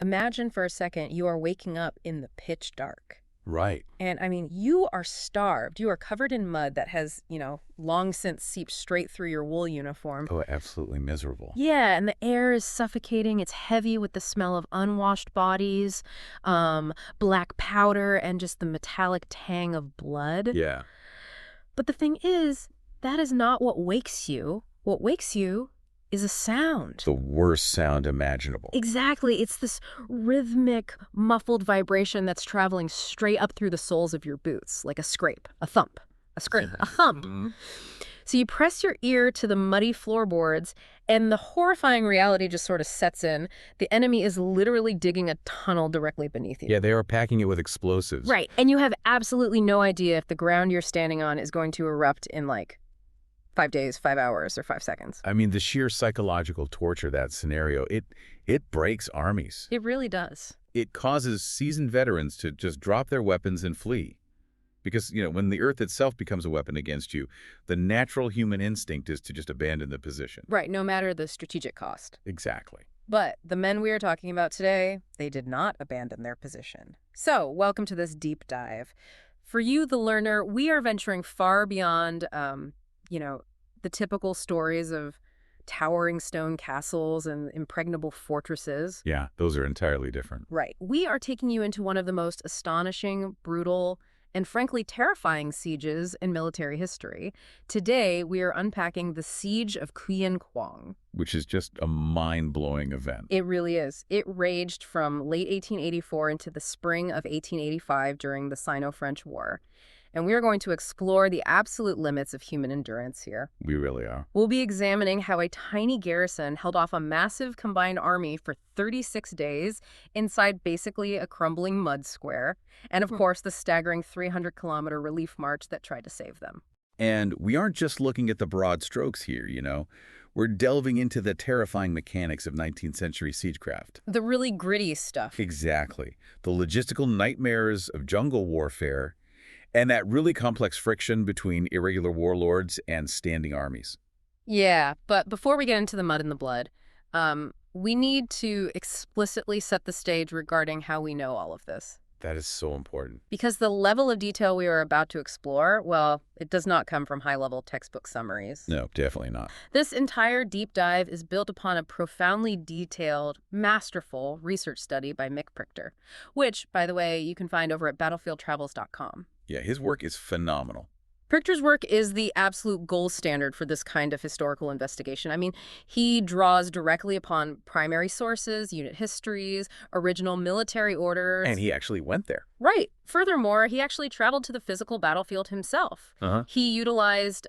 Imagine for a second you are waking up in the pitch dark. Right. And, I mean, you are starved. You are covered in mud that has, long since seeped straight through your wool uniform. Oh, absolutely miserable. Yeah, and the air is suffocating. It's heavy with the smell of unwashed bodies, black powder, and just the metallic tang of blood. Yeah. But the thing is, that is not what wakes you. What wakes you is a sound. The worst sound imaginable. Exactly. It's this rhythmic, muffled vibration that's traveling straight up through the soles of your boots, like a scrape, a thump, a scrape, a thump. So you press your ear to the muddy floorboards, and the horrifying reality just sort of sets in. The enemy is literally digging a tunnel directly beneath you. Yeah, they are packing it with explosives. Right. And you have absolutely no idea if the ground you're standing on is going to erupt in, 5 days, 5 hours, or 5 seconds. I mean, the sheer psychological torture of that scenario, it breaks armies. It really does. It causes seasoned veterans to just drop their weapons and flee. Because, when the earth itself becomes a weapon against you, the natural human instinct is to just abandon the position. Right, no matter the strategic cost. Exactly. But the men we are talking about today, they did not abandon their position. So, welcome to this deep dive. For you, the learner, we are venturing far beyond, the typical stories of towering stone castles and impregnable fortresses. Yeah, those are entirely different. Right. We are taking you into one of the most astonishing, brutal, and frankly terrifying sieges in military history. Today, we are unpacking the Siege of Tuyên Quang. Which is just a mind-blowing event. It really is. It raged from late 1884 into the spring of 1885 during the Sino-French War. And we are going to explore the absolute limits of human endurance here. We really are. We'll be examining how a tiny garrison held off a massive combined army for 36 days inside basically a crumbling mud square, and of course the staggering 300-kilometer relief march that tried to save them. And we aren't just looking at the broad strokes here, We're delving into the terrifying mechanics of 19th century siegecraft. The really gritty stuff. Exactly. The logistical nightmares of jungle warfare, and that really complex friction between irregular warlords and standing armies. Yeah, but before we get into the mud and the blood, we need to explicitly set the stage regarding how we know all of this. That is so important. Because the level of detail we are about to explore, well, it does not come from high-level textbook summaries. No, definitely not. This entire deep dive is built upon a profoundly detailed, masterful research study by Mick Prichter, which, by the way, you can find over at battlefieldtravels.com. Yeah, his work is phenomenal. Prichter's work is the absolute gold standard for this kind of historical investigation. I mean, he draws directly upon primary sources, unit histories, original military orders. And he actually went there. Right. Furthermore, he actually traveled to the physical battlefield himself. He utilized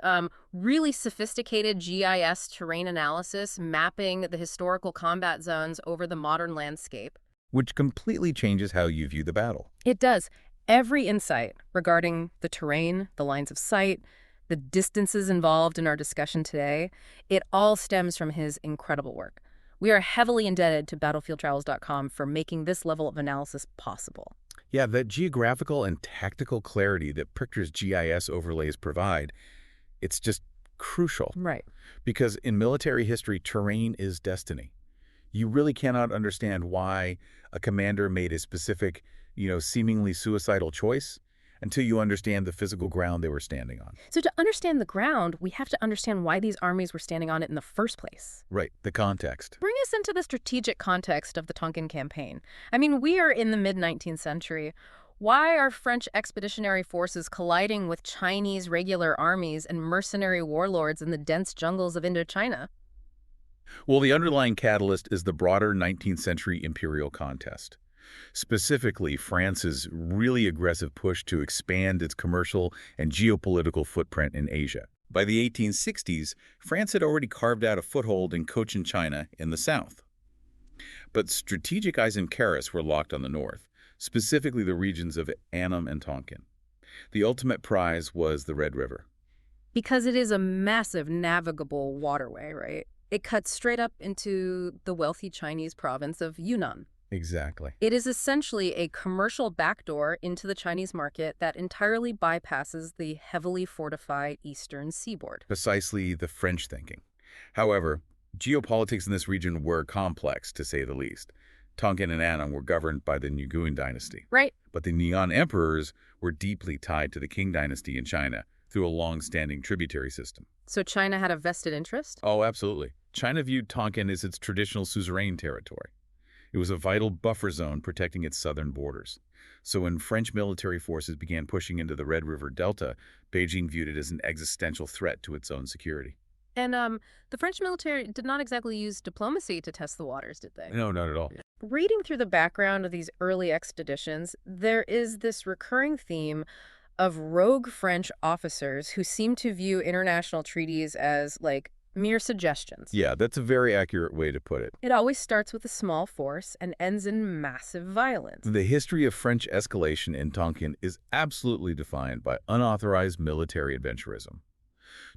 really sophisticated GIS terrain analysis, mapping the historical combat zones over the modern landscape. Which completely changes how you view the battle. It does. Every insight regarding the terrain, the lines of sight, the distances involved in our discussion today, it all stems from his incredible work. We are heavily indebted to battlefieldtravels.com for making this level of analysis possible. Yeah, that geographical and tactical clarity that Prichter's GIS overlays provide, it's just crucial. Right. Because in military history, terrain is destiny. You really cannot understand why a commander made a specific, seemingly suicidal choice until you understand the physical ground they were standing on. So to understand the ground, we have to understand why these armies were standing on it in the first place. Right, the context. Bring us into the strategic context of the Tonkin campaign. I mean, we are in the mid-19th century. Why are French expeditionary forces colliding with Chinese regular armies and mercenary warlords in the dense jungles of Indochina? Well, the underlying catalyst is the broader 19th century imperial contest. Specifically, France's really aggressive push to expand its commercial and geopolitical footprint in Asia. By the 1860s, France had already carved out a foothold in Cochin China in the south. But strategic eyes in Paris were locked on the north, specifically the regions of Annam and Tonkin. The ultimate prize was the Red River. Because it is a massive navigable waterway, right? It cuts straight up into the wealthy Chinese province of Yunnan. Exactly. It is essentially a commercial backdoor into the Chinese market that entirely bypasses the heavily fortified eastern seaboard. Precisely the French thinking. However, geopolitics in this region were complex, to say the least. Tonkin and Annam were governed by the Nguyen dynasty. Right. But the Neon emperors were deeply tied to the Qing dynasty in China through a long-standing tributary system. So China had a vested interest? Oh, absolutely. China viewed Tonkin as its traditional suzerain territory. It was a vital buffer zone protecting its southern borders. So when French military forces began pushing into the Red River Delta, Beijing viewed it as an existential threat to its own security. And the French military did not exactly use diplomacy to test the waters, did they? No, not at all. Reading through the background of these early expeditions, there is this recurring theme of rogue French officers who seem to view international treaties as, like, mere suggestions. Yeah, that's a very accurate way to put it. It always starts with a small force and ends in massive violence. The history of French escalation in Tonkin is absolutely defined by unauthorized military adventurism.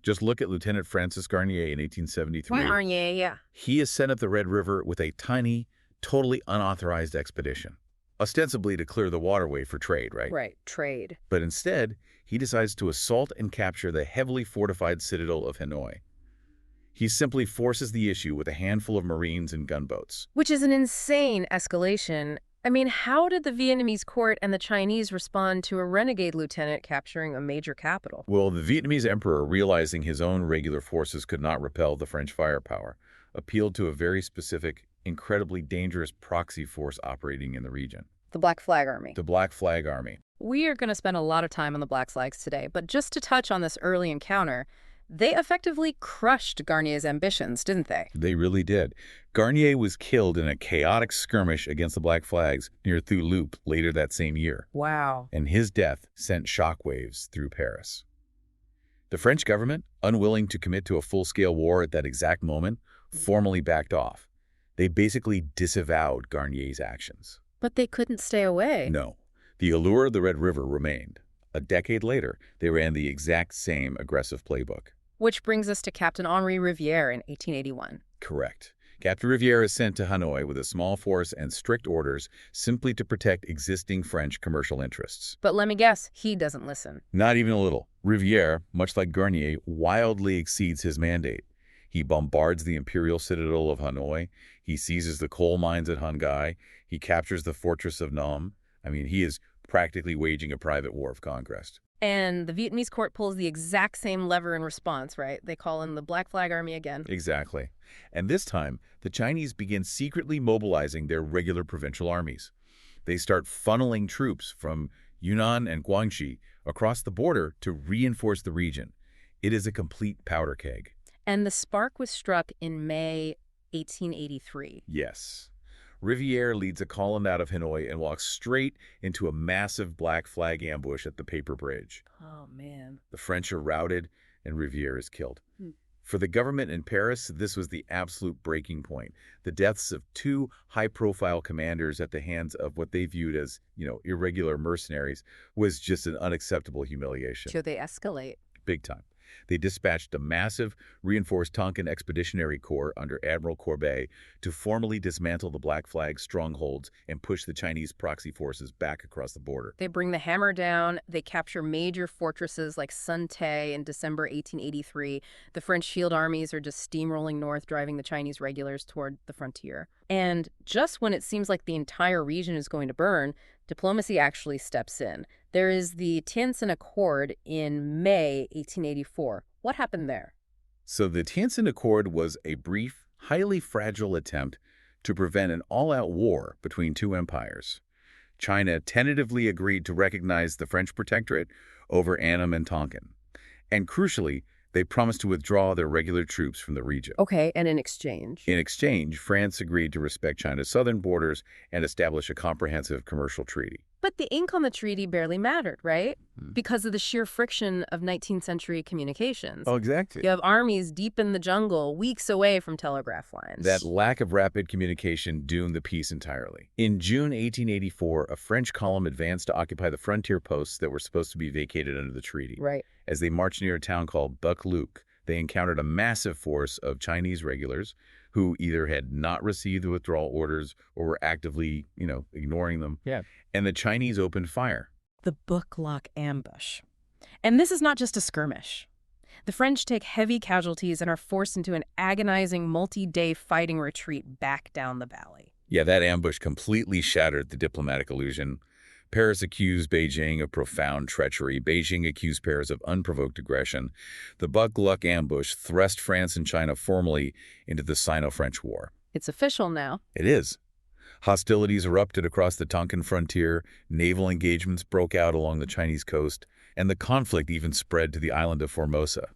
Just look at Lieutenant Francis Garnier in 1873. Garnier, yeah. He is sent up the Red River with a tiny, totally unauthorized expedition, ostensibly to clear the waterway for trade, right? Right, trade. But instead, he decides to assault and capture the heavily fortified citadel of Hanoi. He simply forces the issue with a handful of Marines and gunboats. Which is an insane escalation. I mean, how did the Vietnamese court and the Chinese respond to a renegade lieutenant capturing a major capital? Well, the Vietnamese emperor, realizing his own regular forces could not repel the French firepower, appealed to a very specific, incredibly dangerous proxy force operating in the region. The Black Flag Army. The Black Flag Army. We are going to spend a lot of time on the Black Flags today, but just to touch on this early encounter, they effectively crushed Garnier's ambitions, didn't they? They really did. Garnier was killed in a chaotic skirmish against the Black Flags near Thu Loop later that same year. Wow. And his death sent shockwaves through Paris. The French government, unwilling to commit to a full-scale war at that exact moment, formally backed off. They basically disavowed Garnier's actions. But they couldn't stay away. No. The allure of the Red River remained. A decade later, they ran the exact same aggressive playbook. Which brings us to Captain Henri Rivière in 1881. Correct. Captain Rivière is sent to Hanoi with a small force and strict orders simply to protect existing French commercial interests. But let me guess, he doesn't listen. Not even a little. Rivière, much like Garnier, wildly exceeds his mandate. He bombards the imperial citadel of Hanoi. He seizes the coal mines at Hanggai. He captures the fortress of Nam. I mean, he is practically waging a private war of conquest. And the Vietnamese court pulls the exact same lever in response, right? They call in the Black Flag Army again. Exactly. And this time, the Chinese begin secretly mobilizing their regular provincial armies. They start funneling troops from Yunnan and Guangxi across the border to reinforce the region. It is a complete powder keg. And the spark was struck in May 1883. Yes. Rivière leads a column out of Hanoi and walks straight into a massive Black Flag ambush at the Paper Bridge. Oh, man. The French are routed, and Rivière is killed. For the government in Paris, this was the absolute breaking point. The deaths of two high-profile commanders at the hands of what they viewed as, irregular mercenaries was just an unacceptable humiliation. So they escalate. Big time. They dispatched a massive, reinforced Tonkin Expeditionary Corps under Admiral Courbet to formally dismantle the Black Flag strongholds and push the Chinese proxy forces back across the border. They bring the hammer down. They capture major fortresses like Sun Tay in December 1883. The French field armies are just steamrolling north, driving the Chinese regulars toward the frontier. And just when it seems like the entire region is going to burn, diplomacy actually steps in. There is the Tientsin Accord in May 1884. What happened there? So the Tientsin Accord was a brief, highly fragile attempt to prevent an all-out war between two empires. China tentatively agreed to recognize the French protectorate over Annam and Tonkin. And crucially, they promised to withdraw their regular troops from the region. Okay, and in exchange? In exchange, France agreed to respect China's southern borders and establish a comprehensive commercial treaty. But the ink on the treaty barely mattered, right? Because of the sheer friction of 19th century communications. Oh, exactly. You have armies deep in the jungle, weeks away from telegraph lines. That lack of rapid communication doomed the peace entirely. In June 1884, a French column advanced to occupy the frontier posts that were supposed to be vacated under the treaty. Right. As they marched near a town called Buc Luc, they encountered a massive force of Chinese regulars who either had not received the withdrawal orders or were actively, ignoring them. Yeah. And the Chinese opened fire. The Buc Luc ambush. And this is not just a skirmish. The French take heavy casualties and are forced into an agonizing multi-day fighting retreat back down the valley. Yeah, that ambush completely shattered the diplomatic illusion. Paris accused Beijing of profound treachery. Beijing accused Paris of unprovoked aggression. The Buck-Luck ambush thrust France and China formally into the Sino-French War. It's official now. It is. Hostilities erupted across the Tonkin frontier, naval engagements broke out along the Chinese coast, and the conflict even spread to the island of Formosa.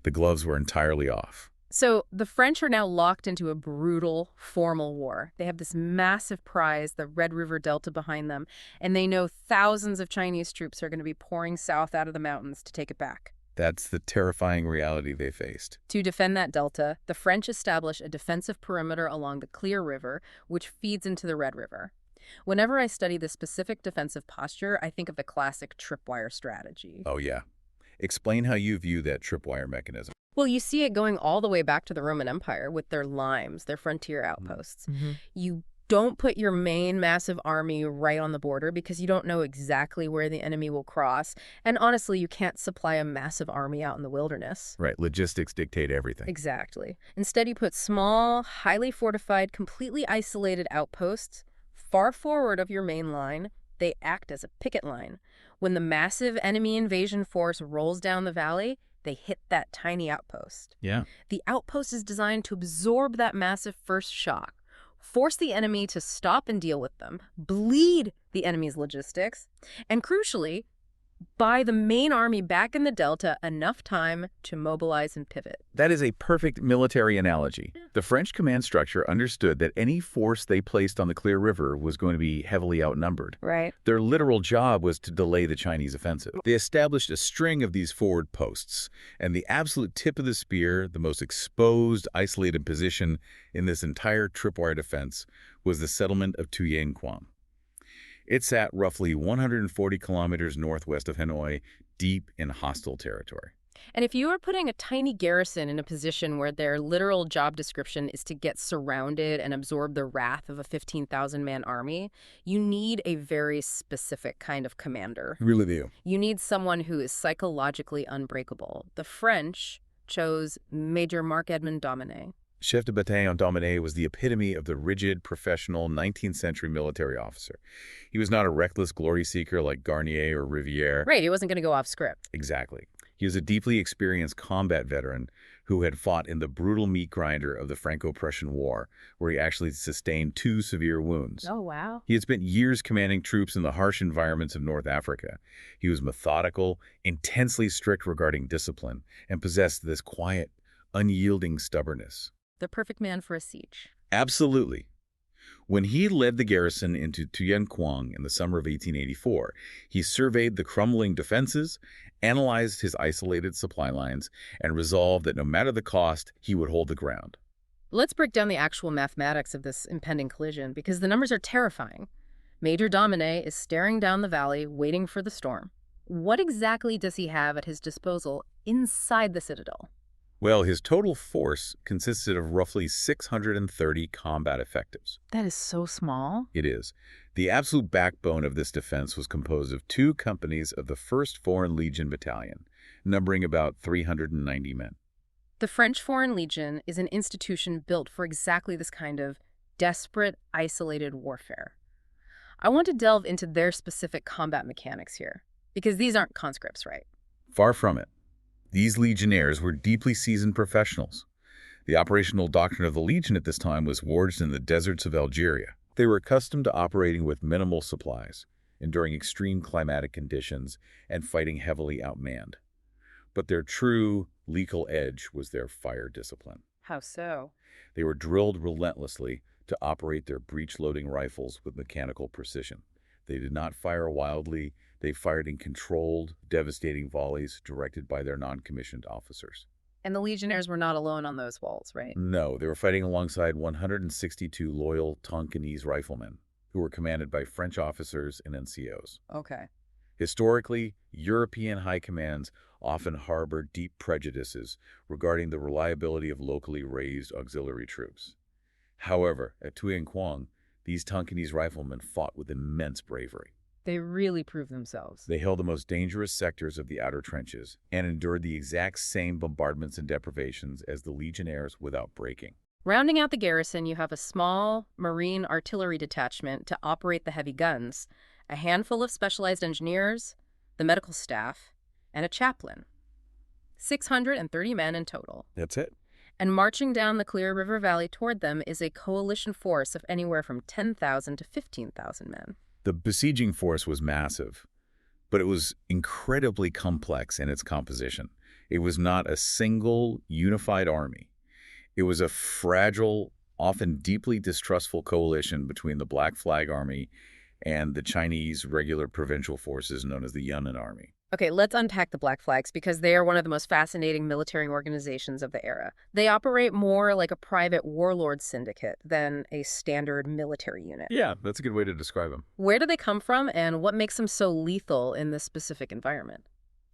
The gloves were entirely off. So the French are now locked into a brutal, formal war. They have this massive prize, the Red River Delta, behind them, and they know thousands of Chinese troops are going to be pouring south out of the mountains to take it back. That's the terrifying reality they faced. To defend that delta, the French establish a defensive perimeter along the Clear River, which feeds into the Red River. Whenever I study the specific defensive posture, I think of the classic tripwire strategy. Oh, yeah. Explain how you view that tripwire mechanism. Well, you see it going all the way back to the Roman Empire with their limes, their frontier outposts. You don't put your main massive army right on the border because you don't know exactly where the enemy will cross. And honestly, you can't supply a massive army out in the wilderness. Right, logistics dictate everything. Exactly. Instead, you put small, highly fortified, completely isolated outposts far forward of your main line. They act as a picket line. When the massive enemy invasion force rolls down the valley, they hit that tiny outpost. Yeah. The outpost is designed to absorb that massive first shock, force the enemy to stop and deal with them, bleed the enemy's logistics, and crucially, buy the main army back in the Delta enough time to mobilize and pivot. That is a perfect military analogy. The French command structure understood that any force they placed on the Clear River was going to be heavily outnumbered. Right. Their literal job was to delay the Chinese offensive. They established a string of these forward posts, and the absolute tip of the spear, the most exposed, isolated position in this entire tripwire defense, was the settlement of Tuyên Quang. It sat roughly 140 kilometers northwest of Hanoi, deep in hostile territory. And if you are putting a tiny garrison in a position where their literal job description is to get surrounded and absorb the wrath of a 15,000-man army, you need a very specific kind of commander. Really do. You need someone who is psychologically unbreakable. The French chose Major Marc-Edmond Dominé. Chef de Bataillon Dominé was the epitome of the rigid, professional 19th century military officer. He was not a reckless glory seeker like Garnier or Rivière. Right, he wasn't going to go off script. Exactly. He was a deeply experienced combat veteran who had fought in the brutal meat grinder of the Franco-Prussian War, where he actually sustained 2 severe wounds. Oh, wow. He had spent years commanding troops in the harsh environments of North Africa. He was methodical, intensely strict regarding discipline, and possessed this quiet, unyielding stubbornness. The perfect man for a siege. Absolutely. When he led the garrison into Tuyên Quang in the summer of 1884, he surveyed the crumbling defenses, analyzed his isolated supply lines, and resolved that no matter the cost, he would hold the ground. Let's break down the actual mathematics of this impending collision, because the numbers are terrifying. Major Dominé is staring down the valley, waiting for the storm. What exactly does he have at his disposal inside the citadel? Well, his total force consisted of roughly 630 combat effectives. That is so small. It is. The absolute backbone of this defense was composed of 2 companies of the 1st Foreign Legion Battalion, numbering about 390 men. The French Foreign Legion is an institution built for exactly this kind of desperate, isolated warfare. I want to delve into their specific combat mechanics here, because these aren't conscripts, right? Far from it. These legionnaires were deeply seasoned professionals. The operational doctrine of the Legion at this time was forged in the deserts of Algeria. They were accustomed to operating with minimal supplies, enduring extreme climatic conditions, and fighting heavily outmanned. But their true lethal edge was their fire discipline. How so? They were drilled relentlessly to operate their breech-loading rifles with mechanical precision. They did not fire wildly. They fired in controlled, devastating volleys directed by their non-commissioned officers. And the Legionnaires were not alone on those walls, right? No, they were fighting alongside 162 loyal Tonkinese riflemen, who were commanded by French officers and NCOs. Okay. Historically, European high commands often harbored deep prejudices regarding the reliability of locally raised auxiliary troops. However, at Tuyên Quang, these Tonkinese riflemen fought with immense bravery. They really proved themselves. They held the most dangerous sectors of the outer trenches and endured the exact same bombardments and deprivations as the Legionnaires without breaking. Rounding out the garrison, you have a small marine artillery detachment to operate the heavy guns, a handful of specialized engineers, the medical staff, and a chaplain. 630 men in total. That's it. And marching down the clear river valley toward them is a coalition force of anywhere from 10,000 to 15,000 men. The besieging force was massive, but it was incredibly complex in its composition. It was not a single unified army. It was a fragile, often deeply distrustful coalition between the Black Flag Army and the Chinese regular provincial forces known as the Yunnan Army. Okay, let's unpack the Black Flags because they are one of the most fascinating military organizations of the era. They operate more like a private warlord syndicate than a standard military unit. Yeah, that's a good way to describe them. Where do they come from and what makes them so lethal in this specific environment?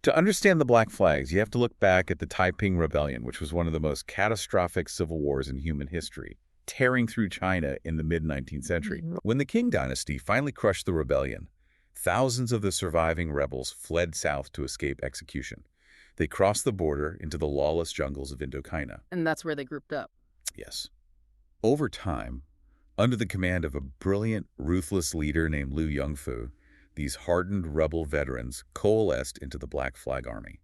To understand the Black Flags, you have to look back at the Taiping Rebellion, which was one of the most catastrophic civil wars in human history, tearing through China in the mid-19th century. When the Qing dynasty finally crushed the rebellion, thousands of the surviving rebels fled south to escape execution. They crossed the border into the lawless jungles of Indochina. And that's where they grouped up. Yes. Over time, under the command of a brilliant, ruthless leader named Liu Yongfu, these hardened rebel veterans coalesced into the Black Flag Army.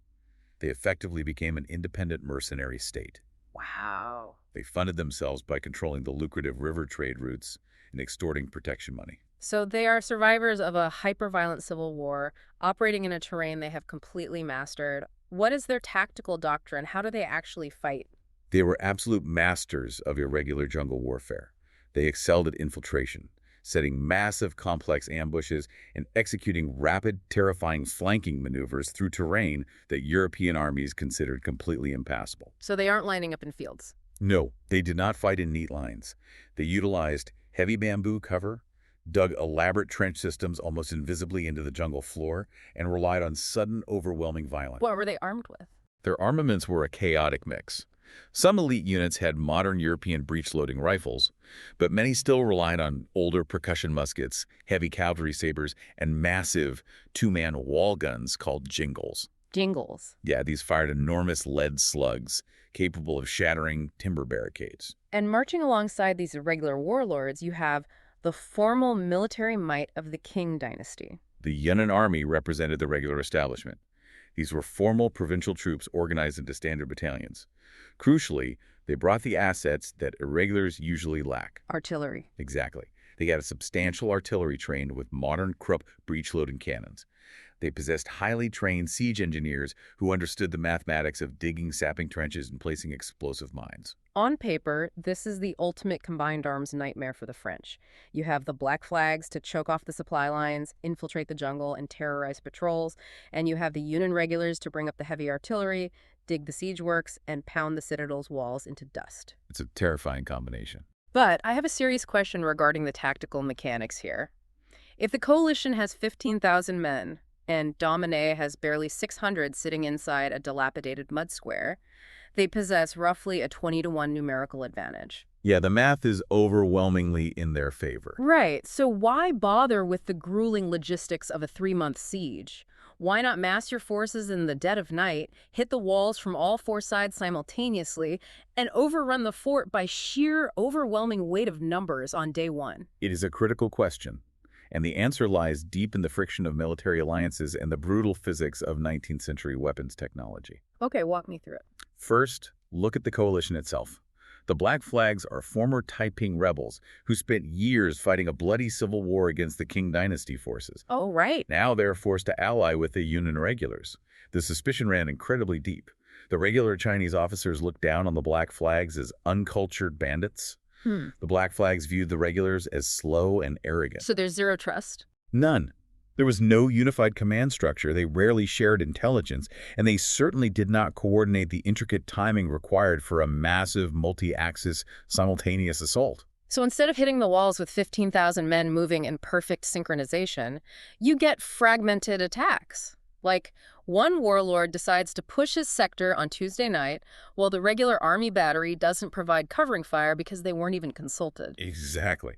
They effectively became an independent mercenary state. Wow. They funded themselves by controlling the lucrative river trade routes and extorting protection money. So they are survivors of a hyper-violent civil war, operating in a terrain they have completely mastered. What is their tactical doctrine? How do they actually fight? They were absolute masters of irregular jungle warfare. They excelled at infiltration, setting massive, complex ambushes and executing rapid, terrifying flanking maneuvers through terrain that European armies considered completely impassable. So they aren't lining up in fields? No, they did not fight in neat lines. They utilized heavy bamboo cover, dug elaborate trench systems almost invisibly into the jungle floor, and relied on sudden, overwhelming violence. What were they armed with? Their armaments were a chaotic mix. Some elite units had modern European breech-loading rifles, but many still relied on older percussion muskets, heavy cavalry sabers, and massive two-man wall guns called jingles. Jingles? Yeah, these fired enormous lead slugs, capable of shattering timber barricades. And marching alongside these irregular warlords, you have the formal military might of the Qing dynasty. The Yunnan army represented the regular establishment. These were formal provincial troops organized into standard battalions. Crucially, they brought the assets that irregulars usually lack. Artillery. Exactly. They had a substantial artillery trained with modern Krupp breech-loading cannons. They possessed highly trained siege engineers who understood the mathematics of digging, sapping trenches, and placing explosive mines. On paper, this is the ultimate combined arms nightmare for the French. You have the Black Flags to choke off the supply lines, infiltrate the jungle, and terrorize patrols, and you have the Yunnan regulars to bring up the heavy artillery, dig the siege works, and pound the citadel's walls into dust. It's a terrifying combination. But I have a serious question regarding the tactical mechanics here. If the coalition has 15,000 men, and Dominé has barely 600 sitting inside a dilapidated mud square, they possess roughly a 20-to-1 numerical advantage. Yeah, the math is overwhelmingly in their favor. Right, so why bother with the grueling logistics of a 3-month siege? Why not mass your forces in the dead of night, hit the walls from all 4 sides simultaneously, and overrun the fort by sheer overwhelming weight of numbers on day 1? It is a critical question, and the answer lies deep in the friction of military alliances and the brutal physics of 19th century weapons technology. Okay, walk me through it. First, look at the coalition itself. The Black Flags are former Taiping rebels who spent years fighting a bloody civil war against the Qing dynasty forces. Oh, right. Now they're forced to ally with the Yunnan regulars. The suspicion ran incredibly deep. The regular Chinese officers looked down on the Black Flags as uncultured bandits. The Black Flags viewed the regulars as slow and arrogant. So there's zero trust? None. There was no unified command structure, they rarely shared intelligence, and they certainly did not coordinate the intricate timing required for a massive multi-axis simultaneous assault. So instead of hitting the walls with 15,000 men moving in perfect synchronization, you get fragmented attacks. Like, one warlord decides to push his sector on Tuesday night, while the regular army battery doesn't provide covering fire because they weren't even consulted. Exactly.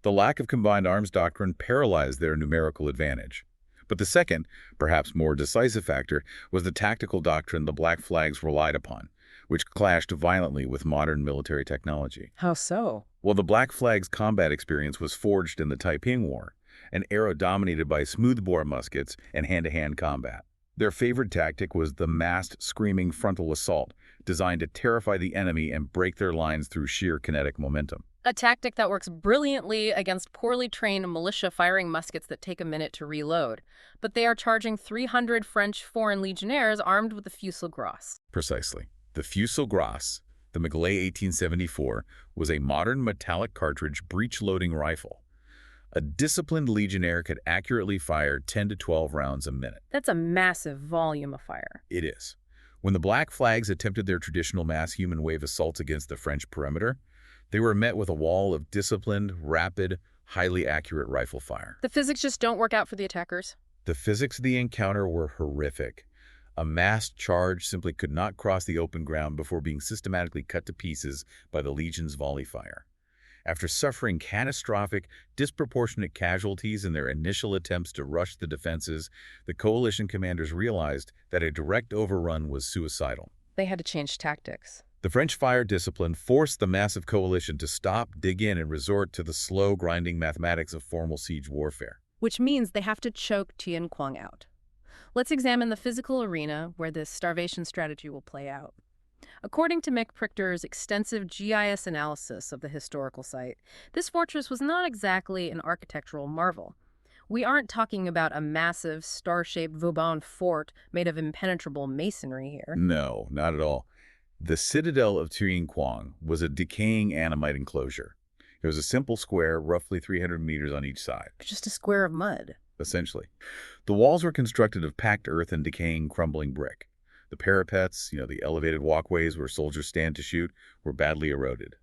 The lack of combined arms doctrine paralyzed their numerical advantage. But the second, perhaps more decisive factor, was the tactical doctrine the Black Flags relied upon, which clashed violently with modern military technology. How so? Well, the Black Flag's combat experience was forged in the Taiping War, an era dominated by smoothbore muskets and hand-to-hand combat. Their favored tactic was the massed, screaming frontal assault, designed to terrify the enemy and break their lines through sheer kinetic momentum. A tactic that works brilliantly against poorly trained militia firing muskets that take a minute to reload. But they are charging 300 French Foreign Legionnaires armed with the fusil gras. Precisely. The fusil gras, the Maglay 1874, was a modern metallic cartridge breech-loading rifle. A disciplined legionnaire could accurately fire 10 to 12 rounds a minute. That's a massive volume of fire. It is. When the Black Flags attempted their traditional mass human wave assaults against the French perimeter, they were met with a wall of disciplined, rapid, highly accurate rifle fire. The physics just don't work out for the attackers. The physics of the encounter were horrific. A massed charge simply could not cross the open ground before being systematically cut to pieces by the Legion's volley fire. After suffering catastrophic, disproportionate casualties in their initial attempts to rush the defenses, the coalition commanders realized that a direct overrun was suicidal. They had to change tactics. The French fire discipline forced the massive coalition to stop, dig in, and resort to the slow, grinding mathematics of formal siege warfare. Which means they have to choke Tuyên Quang out. Let's examine the physical arena where this starvation strategy will play out. According to Mick Prichter's extensive GIS analysis of the historical site, this fortress was not exactly an architectural marvel. We aren't talking about a massive, star-shaped Vauban fort made of impenetrable masonry here. No, not at all. The citadel of Tuyên Quang was a decaying Annamite enclosure. It was a simple square, roughly 300 meters on each side. Just a square of mud. Essentially. The walls were constructed of packed earth and decaying, crumbling brick. The parapets, the elevated walkways where soldiers stand to shoot, were badly eroded.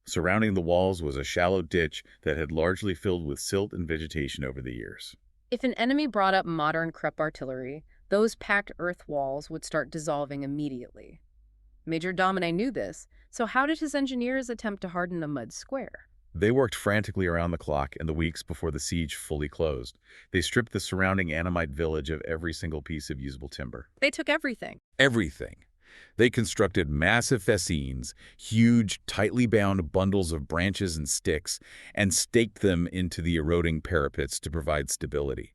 Surrounding the walls was a shallow ditch that had largely filled with silt and vegetation over the years. If an enemy brought up modern Krupp artillery, those packed earth walls would start dissolving immediately. Major Dominé knew this, so how did his engineers attempt to harden a mud square? They worked frantically around the clock in the weeks before the siege fully closed. They stripped the surrounding Annamite village of every single piece of usable timber. They took everything. Everything. They constructed massive fascines, huge, tightly bound bundles of branches and sticks, and staked them into the eroding parapets to provide stability.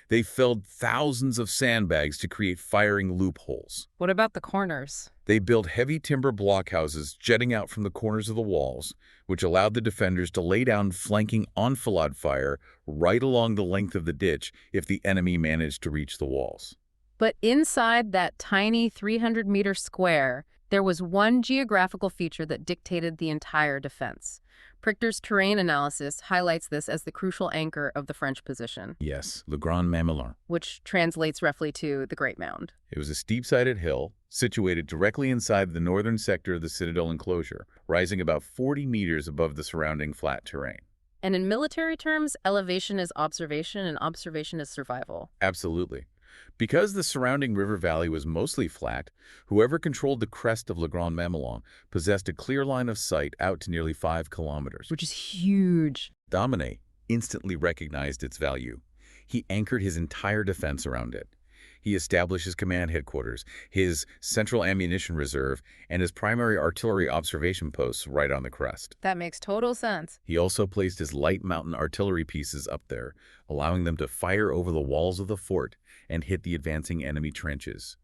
They filled thousands of sandbags to create firing loopholes. What about the corners? They built heavy timber blockhouses jutting out from the corners of the walls, which allowed the defenders to lay down flanking enfilade fire right along the length of the ditch if the enemy managed to reach the walls. But inside that tiny 300-meter square, there was one geographical feature that dictated the entire defense. Prichter's terrain analysis highlights this as the crucial anchor of the French position. Yes, Le Grand Mamelon. Which translates roughly to the Great Mound. It was a steep-sided hill situated directly inside the northern sector of the citadel enclosure, rising about 40 meters above the surrounding flat terrain. And in military terms, elevation is observation and observation is survival. Absolutely. Because the surrounding river valley was mostly flat, whoever controlled the crest of Le Grand Mamelon possessed a clear line of sight out to nearly 5 kilometers. Which is huge. Dominé instantly recognized its value. He anchored his entire defense around it. He established his command headquarters, his central ammunition reserve, and his primary artillery observation posts right on the crest. That makes total sense. He also placed his light mountain artillery pieces up there, allowing them to fire over the walls of the fort and hit the advancing enemy trenches.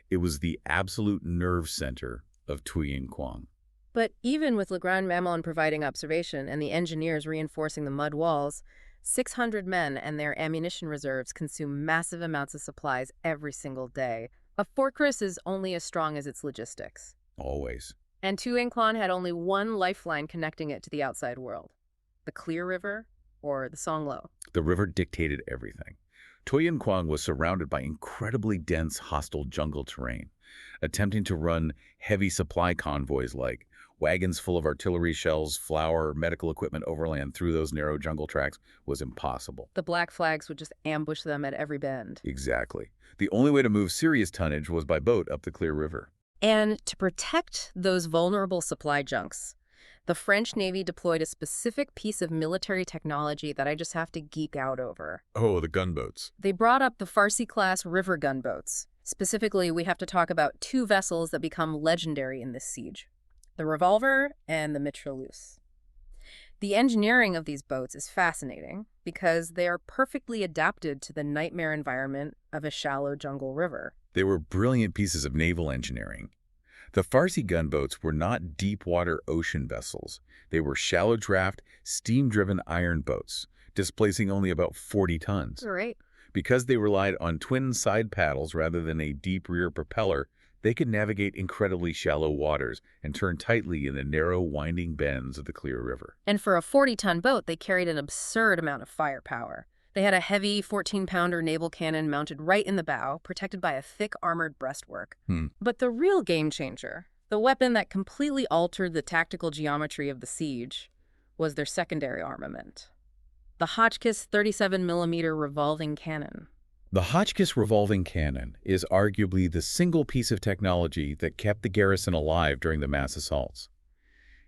It was the absolute nerve center of Tuyên Quang. But even with Le Grand Mamelon providing observation and the engineers reinforcing the mud walls, 600 men and their ammunition reserves consume massive amounts of supplies every single day. A fortress is only as strong as its logistics. Always. And Tuyên Quang had only one lifeline connecting it to the outside world. The Clear River or the Songlo. The river dictated everything. Tuyên Quang was surrounded by incredibly dense hostile jungle terrain. Attempting to run heavy supply convoys like wagons full of artillery shells, flour, medical equipment overland through those narrow jungle tracks was impossible. The Black Flags would just ambush them at every bend. Exactly. The only way to move serious tonnage was by boat up the Clear River. And to protect those vulnerable supply junks, the French Navy deployed a specific piece of military technology that I just have to geek out over. Oh, the gunboats. They brought up the Farsi-class river gunboats. Specifically, we have to talk about two vessels that become legendary in this siege, the Revolver and the Mitrailleuse. The engineering of these boats is fascinating because they are perfectly adapted to the nightmare environment of a shallow jungle river. They were brilliant pieces of naval engineering. The Farsi gunboats were not deep-water ocean vessels. They were shallow-draft, steam-driven iron boats, displacing only about 40 tons. Right. Because they relied on twin side paddles rather than a deep rear propeller, they could navigate incredibly shallow waters and turn tightly in the narrow, winding bends of the clear river. And for a 40-ton boat, they carried an absurd amount of firepower. They had a heavy 14-pounder naval cannon mounted right in the bow, protected by a thick armored breastwork. But the real game changer, the weapon that completely altered the tactical geometry of the siege, was their secondary armament. The Hotchkiss 37mm revolving cannon. The Hotchkiss revolving cannon is arguably the single piece of technology that kept the garrison alive during the mass assaults.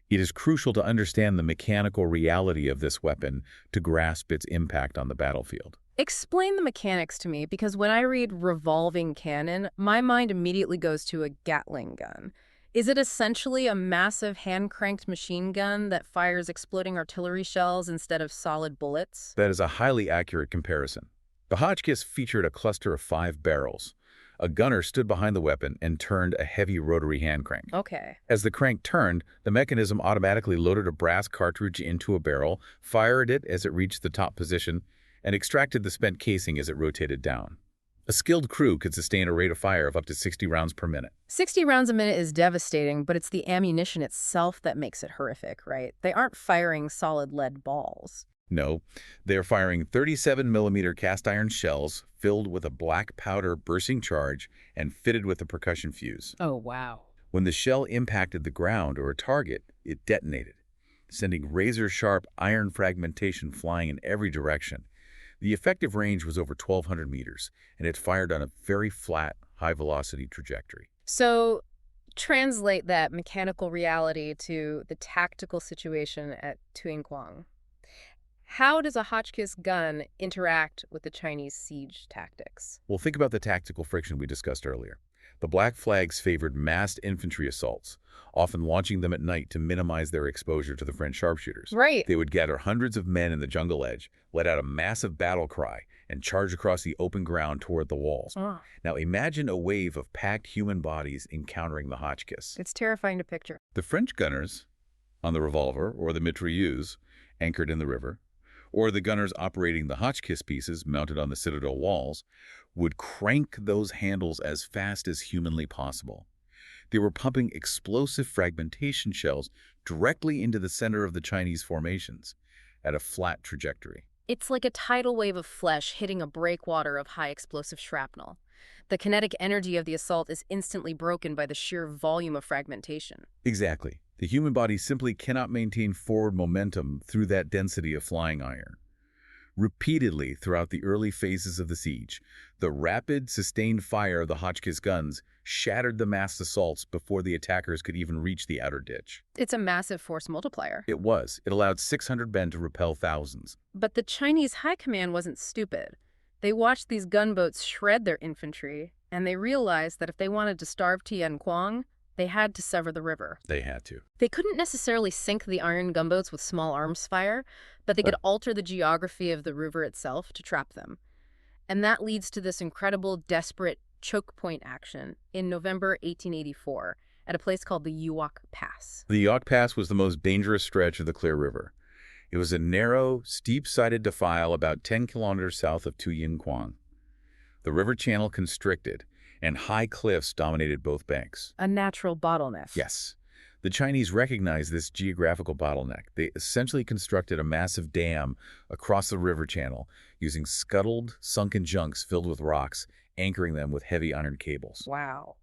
It is crucial to understand the mechanical reality of this weapon to grasp its impact on the battlefield. Explain the mechanics to me, because when I read revolving cannon, my mind immediately goes to a Gatling gun. Is it essentially a massive hand-cranked machine gun that fires exploding artillery shells instead of solid bullets? That is a highly accurate comparison. The Hotchkiss featured a cluster of 5 barrels. A gunner stood behind the weapon and turned a heavy rotary hand crank. Okay. As the crank turned, the mechanism automatically loaded a brass cartridge into a barrel, fired it as it reached the top position, and extracted the spent casing as it rotated down. A skilled crew could sustain a rate of fire of up to 60 rounds per minute. 60 rounds a minute is devastating, but it's the ammunition itself that makes it horrific, right? They aren't firing solid lead balls. No, they're firing 37mm cast iron shells filled with a black powder bursting charge and fitted with a percussion fuse. Oh, wow. When the shell impacted the ground or a target, it detonated, sending razor-sharp iron fragmentation flying in every direction. The effective range was over 1,200 meters, and it fired on a very flat, high-velocity trajectory. So, translate that mechanical reality to the tactical situation at Tuyên Quang. How does a Hotchkiss gun interact with the Chinese siege tactics? Well, think about the tactical friction we discussed earlier. The Black Flags favored massed infantry assaults, often launching them at night to minimize their exposure to the French sharpshooters. Right. They would gather hundreds of men in the jungle edge, let out a massive battle cry, and charge across the open ground toward the walls. Now imagine a wave of packed human bodies encountering the Hotchkiss. It's terrifying to picture. The French gunners on the Revolver or the Mitrailleuse, anchored in the river, or the gunners operating the Hotchkiss pieces mounted on the citadel walls, would crank those handles as fast as humanly possible. They were pumping explosive fragmentation shells directly into the center of the Chinese formations at a flat trajectory. It's like a tidal wave of flesh hitting a breakwater of high explosive shrapnel. The kinetic energy of the assault is instantly broken by the sheer volume of fragmentation. Exactly. The human body simply cannot maintain forward momentum through that density of flying iron. Repeatedly throughout the early phases of the siege, the rapid, sustained fire of the Hotchkiss guns shattered the massed assaults before the attackers could even reach the outer ditch. It's a massive force multiplier. It was. It allowed 600 men to repel thousands. But the Chinese high command wasn't stupid. They watched these gunboats shred their infantry, and they realized that if they wanted to starve Tuyên Quang, they had to sever the river. They had to. They couldn't necessarily sink the iron gunboats with small arms fire, but they could alter the geography of the river itself to trap them. And that leads to this incredible, desperate choke point action in November 1884 at a place called the Yuak Pass. The Yuak Pass was the most dangerous stretch of the Clear River. It was a narrow, steep-sided defile about 10 kilometers south of Tuyên Quang. The river channel constricted, and high cliffs dominated both banks. A natural bottleneck. Yes. The Chinese recognized this geographical bottleneck. They essentially constructed a massive dam across the river channel using scuttled, sunken junks filled with rocks, anchoring them with heavy iron cables. Wow.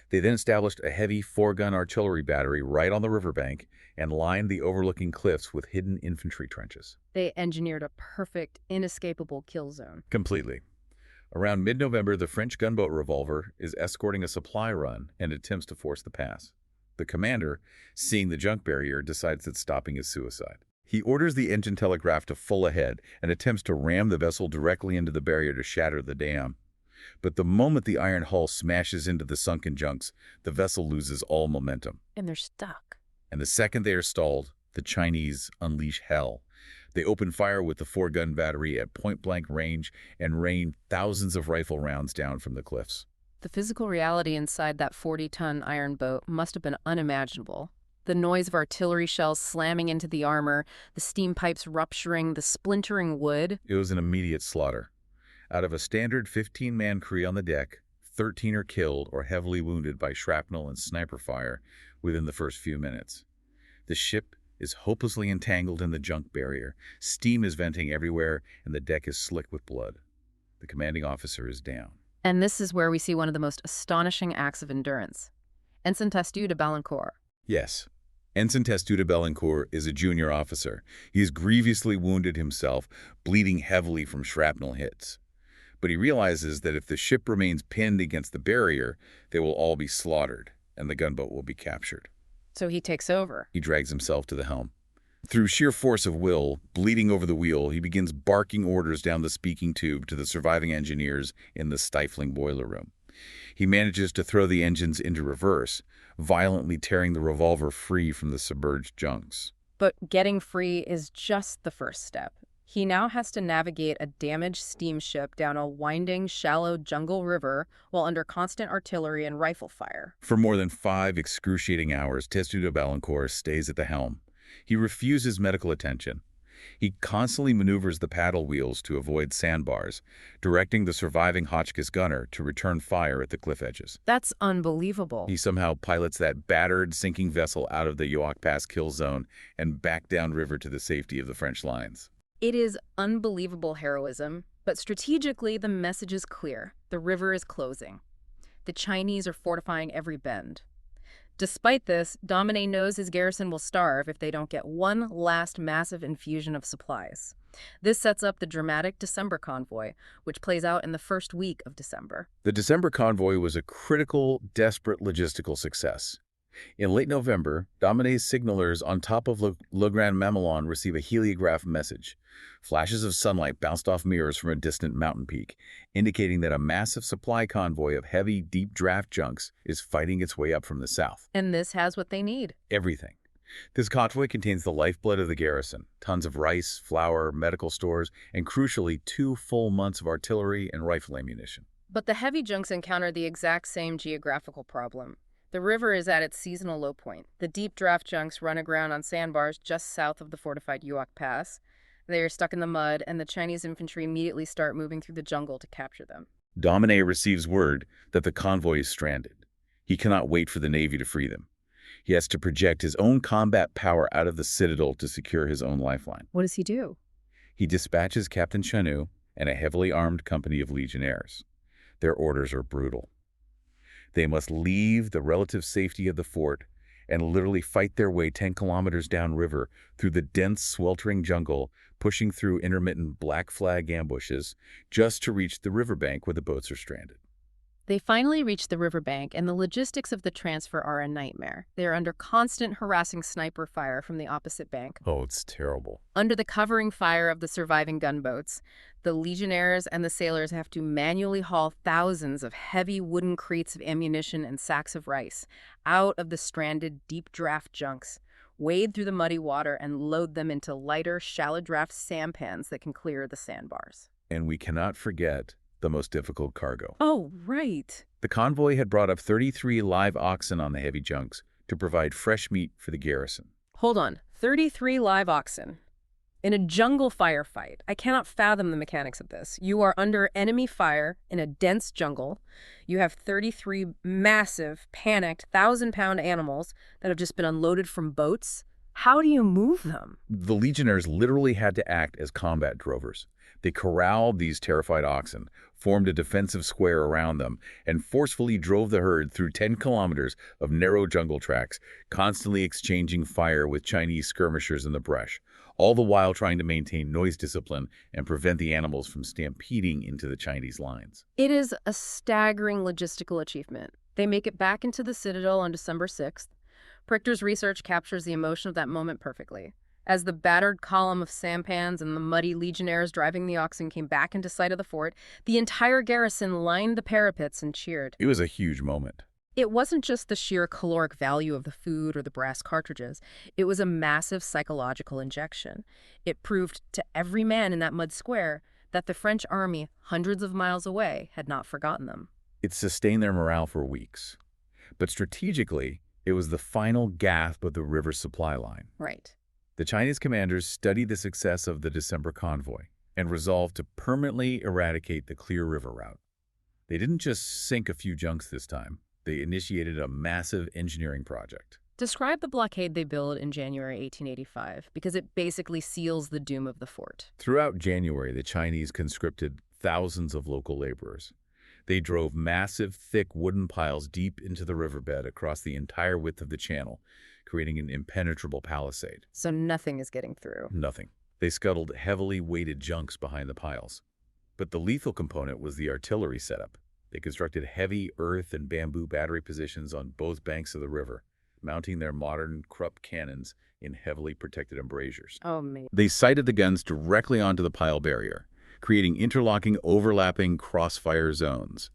They then established a heavy 4-gun artillery battery right on the riverbank and lined the overlooking cliffs with hidden infantry trenches. They engineered a perfect, inescapable kill zone. Completely. Around mid-November, the French gunboat Revolver is escorting a supply run and attempts to force the pass. The commander, seeing the junk barrier, decides that stopping is suicide. He orders the engine telegraph to full ahead and attempts to ram the vessel directly into the barrier to shatter the dam. But the moment the iron hull smashes into the sunken junks, the vessel loses all momentum. And they're stuck. And the second they are stalled, the Chinese unleash hell. They open fire with the 4-gun battery at point-blank range and rain thousands of rifle rounds down from the cliffs. The physical reality inside that 40-ton iron boat must have been unimaginable. The noise of artillery shells slamming into the armor, the steam pipes rupturing, the splintering wood. It was an immediate slaughter. Out of a standard 15-man crew on the deck, 13 are killed or heavily wounded by shrapnel and sniper fire within the first few minutes. The ship is hopelessly entangled in the junk barrier. Steam is venting everywhere, and the deck is slick with blood. The commanding officer is down. And this is where we see one of the most astonishing acts of endurance. Ensign Testu de Balancourt. Yes. Ensign Testu de Balancourt is a junior officer. He is grievously wounded himself, bleeding heavily from shrapnel hits. But he realizes that if the ship remains pinned against the barrier, they will all be slaughtered, and the gunboat will be captured. So he takes over. He drags himself to the helm. Through sheer force of will, bleeding over the wheel, he begins barking orders down the speaking tube to the surviving engineers in the stifling boiler room. He manages to throw the engines into reverse, violently tearing the Revolver free from the submerged junks. But getting free is just the first step. He now has to navigate a damaged steamship down a winding, shallow jungle river while under constant artillery and rifle fire. For more than 5 excruciating hours, Testu de Balancourt stays at the helm. He refuses medical attention. He constantly maneuvers the paddle wheels to avoid sandbars, directing the surviving Hotchkiss gunner to return fire at the cliff edges. That's unbelievable. He somehow pilots that battered, sinking vessel out of the Yoak Pass kill zone and back downriver to the safety of the French lines. It is unbelievable heroism, but strategically the message is clear. The river is closing. The Chinese are fortifying every bend. Despite this, Dominé knows his garrison will starve if they don't get one last massive infusion of supplies. This sets up the dramatic December convoy, which plays out in the first week of December. The December convoy was a critical, desperate logistical success. In late November, Dominé's signalers on top of Le Grand Mamelon receive a heliograph message. Flashes of sunlight bounced off mirrors from a distant mountain peak, indicating that a massive supply convoy of heavy, deep-draft junks is fighting its way up from the south. And this has what they need. Everything. This convoy contains the lifeblood of the garrison, tons of rice, flour, medical stores, and crucially, 2 full months of artillery and rifle ammunition. But the heavy junks encounter the exact same geographical problem. The river is at its seasonal low point. The deep draft junks run aground on sandbars just south of the fortified Yoak Pass. They are stuck in the mud, and the Chinese infantry immediately start moving through the jungle to capture them. Dominé receives word that the convoy is stranded. He cannot wait for the Navy to free them. He has to project his own combat power out of the citadel to secure his own lifeline. What does he do? He dispatches Captain Chanu and a heavily armed company of Legionnaires. Their orders are brutal. They must leave the relative safety of the fort and literally fight their way 10 kilometers downriver through the dense, sweltering jungle, pushing through intermittent black flag ambushes just to reach the riverbank where the boats are stranded. They finally reach the riverbank, and the logistics of the transfer are a nightmare. They are under constant harassing sniper fire from the opposite bank. Oh, it's terrible. Under the covering fire of the surviving gunboats, the Legionnaires and the sailors have to manually haul thousands of heavy wooden crates of ammunition and sacks of rice out of the stranded deep draft junks, wade through the muddy water, and load them into lighter, shallow draft sampans that can clear the sandbars. And we cannot forget the most difficult cargo. Oh, right. The convoy had brought up 33 live oxen on the heavy junks to provide fresh meat for the garrison. Hold on. 33 live oxen. In a jungle firefight. I cannot fathom the mechanics of this. You are under enemy fire in a dense jungle. You have 33 massive, panicked, 1,000-pound animals that have just been unloaded from boats. How do you move them? The Legionnaires literally had to act as combat drovers. They corralled these terrified oxen, formed a defensive square around them, and forcefully drove the herd through 10 kilometers of narrow jungle tracks, constantly exchanging fire with Chinese skirmishers in the brush, all the while trying to maintain noise discipline and prevent the animals from stampeding into the Chinese lines. It is a staggering logistical achievement. They make it back into the citadel on December 6th. Prichter's research captures the emotion of that moment perfectly. As the battered column of sampans and the muddy legionnaires driving the oxen came back into sight of the fort, the entire garrison lined the parapets and cheered. It was a huge moment. It wasn't just the sheer caloric value of the food or the brass cartridges. It was a massive psychological injection. It proved to every man in that mud square that the French army, hundreds of miles away, had not forgotten them. It sustained their morale for weeks. But strategically, it was the final gasp of the river supply line. Right. The Chinese commanders studied the success of the December convoy and resolved to permanently eradicate the Clear River route. They didn't just sink a few junks this time. They initiated a massive engineering project. Describe the blockade they built in January 1885, because it basically seals the doom of the fort. Throughout January, the Chinese conscripted thousands of local laborers. They drove massive, thick wooden piles deep into the riverbed across the entire width of the channel, creating an impenetrable palisade. So nothing is getting through. Nothing. They scuttled heavily weighted junks behind the piles. But the lethal component was the artillery setup. They constructed heavy earth and bamboo battery positions on both banks of the river, mounting their modern Krupp cannons in heavily protected embrasures. Oh, man. They sighted the guns directly onto the pile barrier, creating interlocking, overlapping crossfire zones.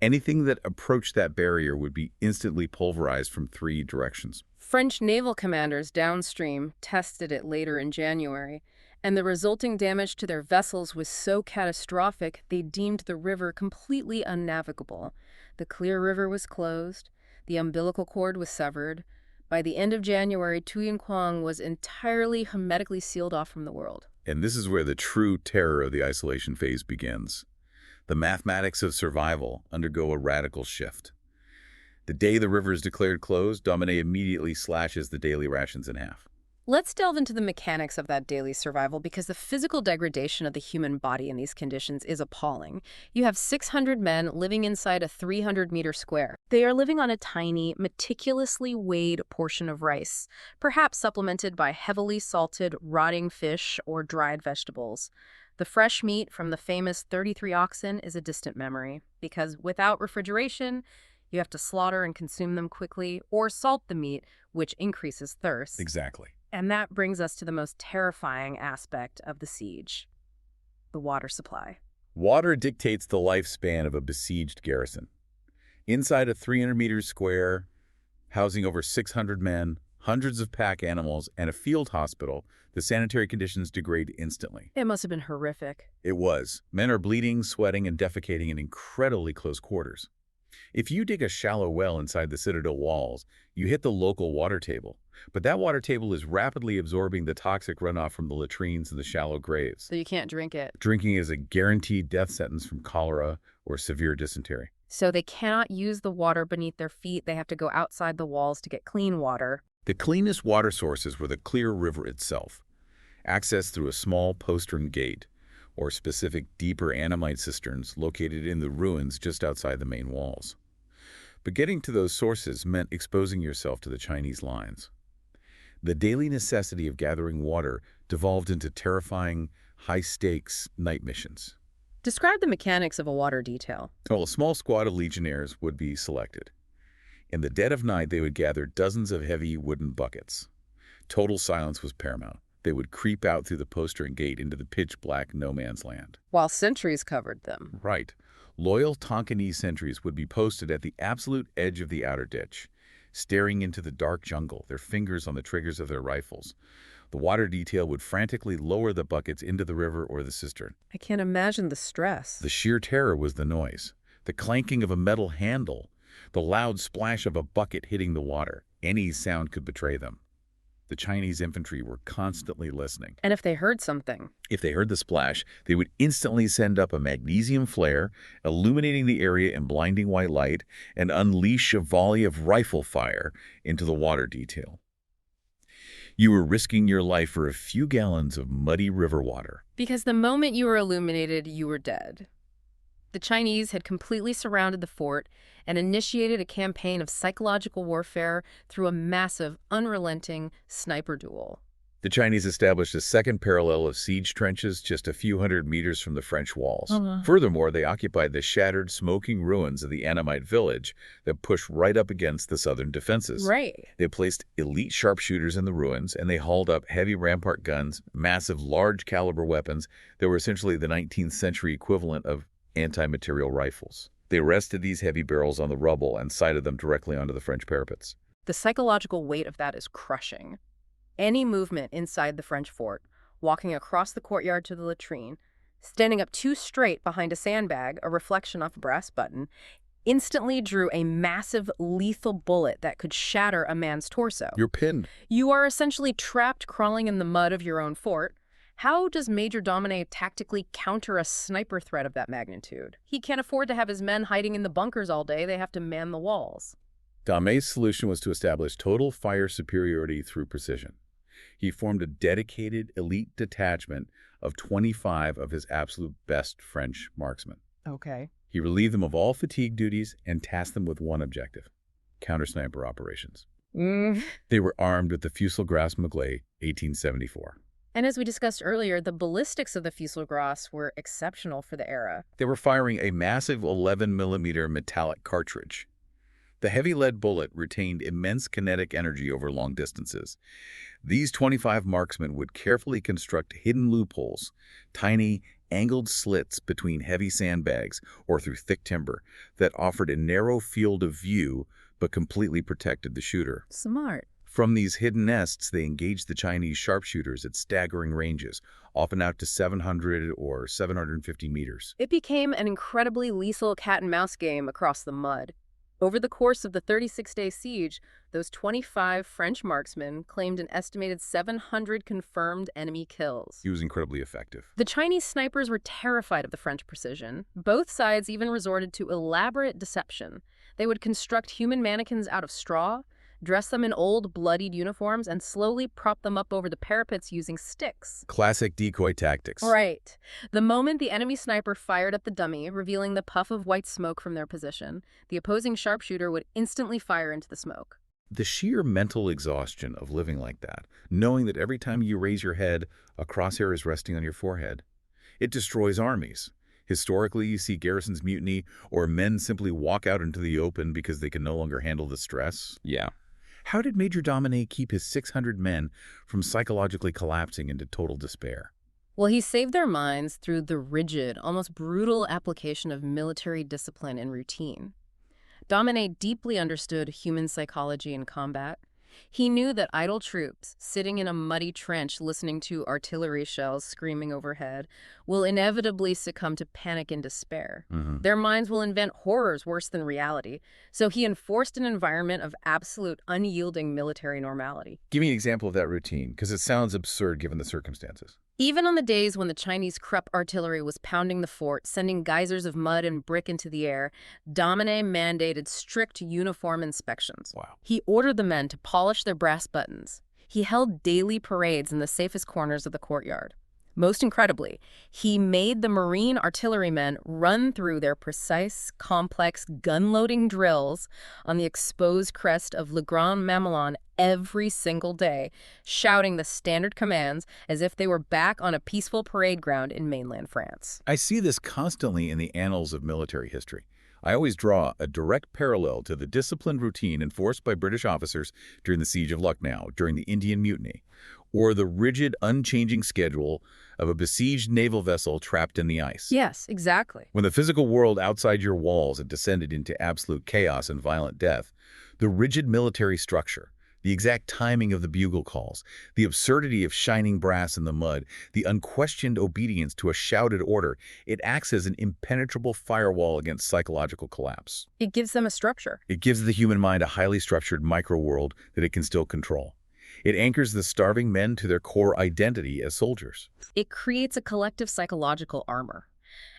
Anything that approached that barrier would be instantly pulverized from 3 directions. French naval commanders downstream tested it later in January, and the resulting damage to their vessels was so catastrophic they deemed the river completely unnavigable. The Clear River was closed, the umbilical cord was severed. By the end of January, Tuyên Quang was entirely hermetically sealed off from the world. And this is where the true terror of the isolation phase begins. The mathematics of survival undergo a radical shift. The day the river is declared closed, Dominé immediately slashes the daily rations in half. Let's delve into the mechanics of that daily survival, because the physical degradation of the human body in these conditions is appalling. You have 600 men living inside a 300-meter square. They are living on a tiny, meticulously weighed portion of rice, perhaps supplemented by heavily salted, rotting fish or dried vegetables. The fresh meat from the famous 33 oxen is a distant memory, because without refrigeration, you have to slaughter and consume them quickly, or salt the meat, which increases thirst. Exactly. And that brings us to the most terrifying aspect of the siege, the water supply. Water dictates the lifespan of a besieged garrison. Inside a 300-meter square, housing over 600 men, hundreds of pack animals, and a field hospital, the sanitary conditions degrade instantly. It must have been horrific. It was. Men are bleeding, sweating, and defecating in incredibly close quarters. If you dig a shallow well inside the citadel walls, you hit the local water table. But that water table is rapidly absorbing the toxic runoff from the latrines and the shallow graves. So you can't drink it. Drinking is a guaranteed death sentence from cholera or severe dysentery. So they cannot use the water beneath their feet. They have to go outside the walls to get clean water. The cleanest water sources were the Clear River itself, accessed through a small postern gate, or specific deeper Annamite cisterns located in the ruins just outside the main walls. But getting to those sources meant exposing yourself to the Chinese lines. The daily necessity of gathering water devolved into terrifying, high-stakes night missions. Describe the mechanics of a water detail. Well, a small squad of legionnaires would be selected. In the dead of night, they would gather dozens of heavy wooden buckets. Total silence was paramount. They would creep out through the postern gate into the pitch-black no-man's land. While sentries covered them. Right. Loyal Tonkinese sentries would be posted at the absolute edge of the outer ditch, staring into the dark jungle, their fingers on the triggers of their rifles. The water detail would frantically lower the buckets into the river or the cistern. I can't imagine the stress. The sheer terror was the noise, the clanking of a metal handle, the loud splash of a bucket hitting the water. Any sound could betray them. The Chinese infantry were constantly listening. And if they heard something? If they heard the splash, they would instantly send up a magnesium flare, illuminating the area in blinding white light, and unleash a volley of rifle fire into the water detail. You were risking your life for a few gallons of muddy river water. Because the moment you were illuminated, you were dead. The Chinese had completely surrounded the fort and initiated a campaign of psychological warfare through a massive, unrelenting sniper duel. The Chinese established a second parallel of siege trenches just a few hundred meters from the French walls. Furthermore, they occupied the shattered, smoking ruins of the Annamite village that pushed right up against the southern defenses. Right. They placed elite sharpshooters in the ruins, and they hauled up heavy rampart guns, massive, large-caliber weapons that were essentially the 19th century equivalent of anti-material rifles. They rested these heavy barrels on the rubble and sighted them directly onto the French parapets. The psychological weight of that is crushing. Any movement inside the French fort, walking across the courtyard to the latrine, standing up too straight behind a sandbag, a reflection off a brass button, instantly drew a massive, lethal bullet that could shatter a man's torso. You're pinned. You are essentially trapped crawling in the mud of your own fort. How does Major Dominé tactically counter a sniper threat of that magnitude? He can't afford to have his men hiding in the bunkers all day. They have to man the walls. Dominé's solution was to establish total fire superiority through precision. He formed a dedicated elite detachment of 25 of his absolute best French marksmen. Okay. He relieved them of all fatigue duties and tasked them with one objective: counter-sniper operations. They were armed with the Fusil-Gras Maglé 1874. And as we discussed earlier, the ballistics of the Fusil-Gras were exceptional for the era. They were firing a massive 11mm metallic cartridge. The heavy lead bullet retained immense kinetic energy over long distances. These 25 marksmen would carefully construct hidden loopholes, tiny, angled slits between heavy sandbags or through thick timber that offered a narrow field of view but completely protected the shooter. Smart. From these hidden nests, they engaged the Chinese sharpshooters at staggering ranges, often out to 700 or 750 meters. It became an incredibly lethal cat-and-mouse game across the mud. Over the course of the 36-day siege, those 25 French marksmen claimed an estimated 700 confirmed enemy kills. He was incredibly effective. The Chinese snipers were terrified of the French precision. Both sides even resorted to elaborate deception. They would construct human mannequins out of straw, dress them in old, bloodied uniforms, and slowly prop them up over the parapets using sticks. Classic decoy tactics. Right. The moment the enemy sniper fired at the dummy, revealing the puff of white smoke from their position, the opposing sharpshooter would instantly fire into the smoke. The sheer mental exhaustion of living like that, knowing that every time you raise your head, a crosshair is resting on your forehead. It destroys armies. Historically, you see garrisons mutiny, or men simply walk out into the open because they can no longer handle the stress. Yeah. How did Major Dominé keep his 600 men from psychologically collapsing into total despair? Well, he saved their minds through the rigid, almost brutal application of military discipline and routine. Dominé deeply understood human psychology in combat. He knew that idle troops, sitting in a muddy trench listening to artillery shells screaming overhead, will inevitably succumb to panic and despair. Their minds will invent horrors worse than reality, so he enforced an environment of absolute, unyielding military normality. Give me an example of that routine, because it sounds absurd given the circumstances. Even on the days when the Chinese Krupp artillery was pounding the fort, sending geysers of mud and brick into the air, Dominé mandated strict uniform inspections. Wow. He ordered the men to polish their brass buttons. He held daily parades in the safest corners of the courtyard. Most incredibly, he made the Marine artillerymen run through their precise, complex gun-loading drills on the exposed crest of Le Grand Mamelon every single day, shouting the standard commands as if they were back on a peaceful parade ground in mainland France. I see this constantly in the annals of military history. I always draw a direct parallel to the disciplined routine enforced by British officers during the Siege of Lucknow, during the Indian Mutiny, or the rigid, unchanging schedule of a besieged naval vessel trapped in the ice. Yes, exactly. When the physical world outside your walls had descended into absolute chaos and violent death, the rigid military structure, the exact timing of the bugle calls, the absurdity of shining brass in the mud, the unquestioned obedience to a shouted order, it acts as an impenetrable firewall against psychological collapse. It gives them a structure. It gives the human mind a highly structured micro-world that it can still control. It anchors the starving men to their core identity as soldiers. It creates a collective psychological armor.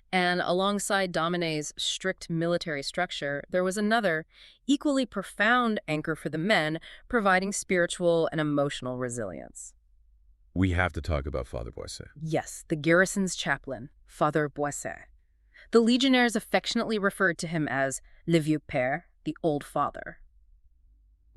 And alongside Dominé's strict military structure, there was another, equally profound anchor for the men, providing spiritual and emotional resilience. We have to talk about Father Boisset. Yes, the garrison's chaplain, Father Boisset. The Legionnaires affectionately referred to him as Le Vieux Père, the Old Father.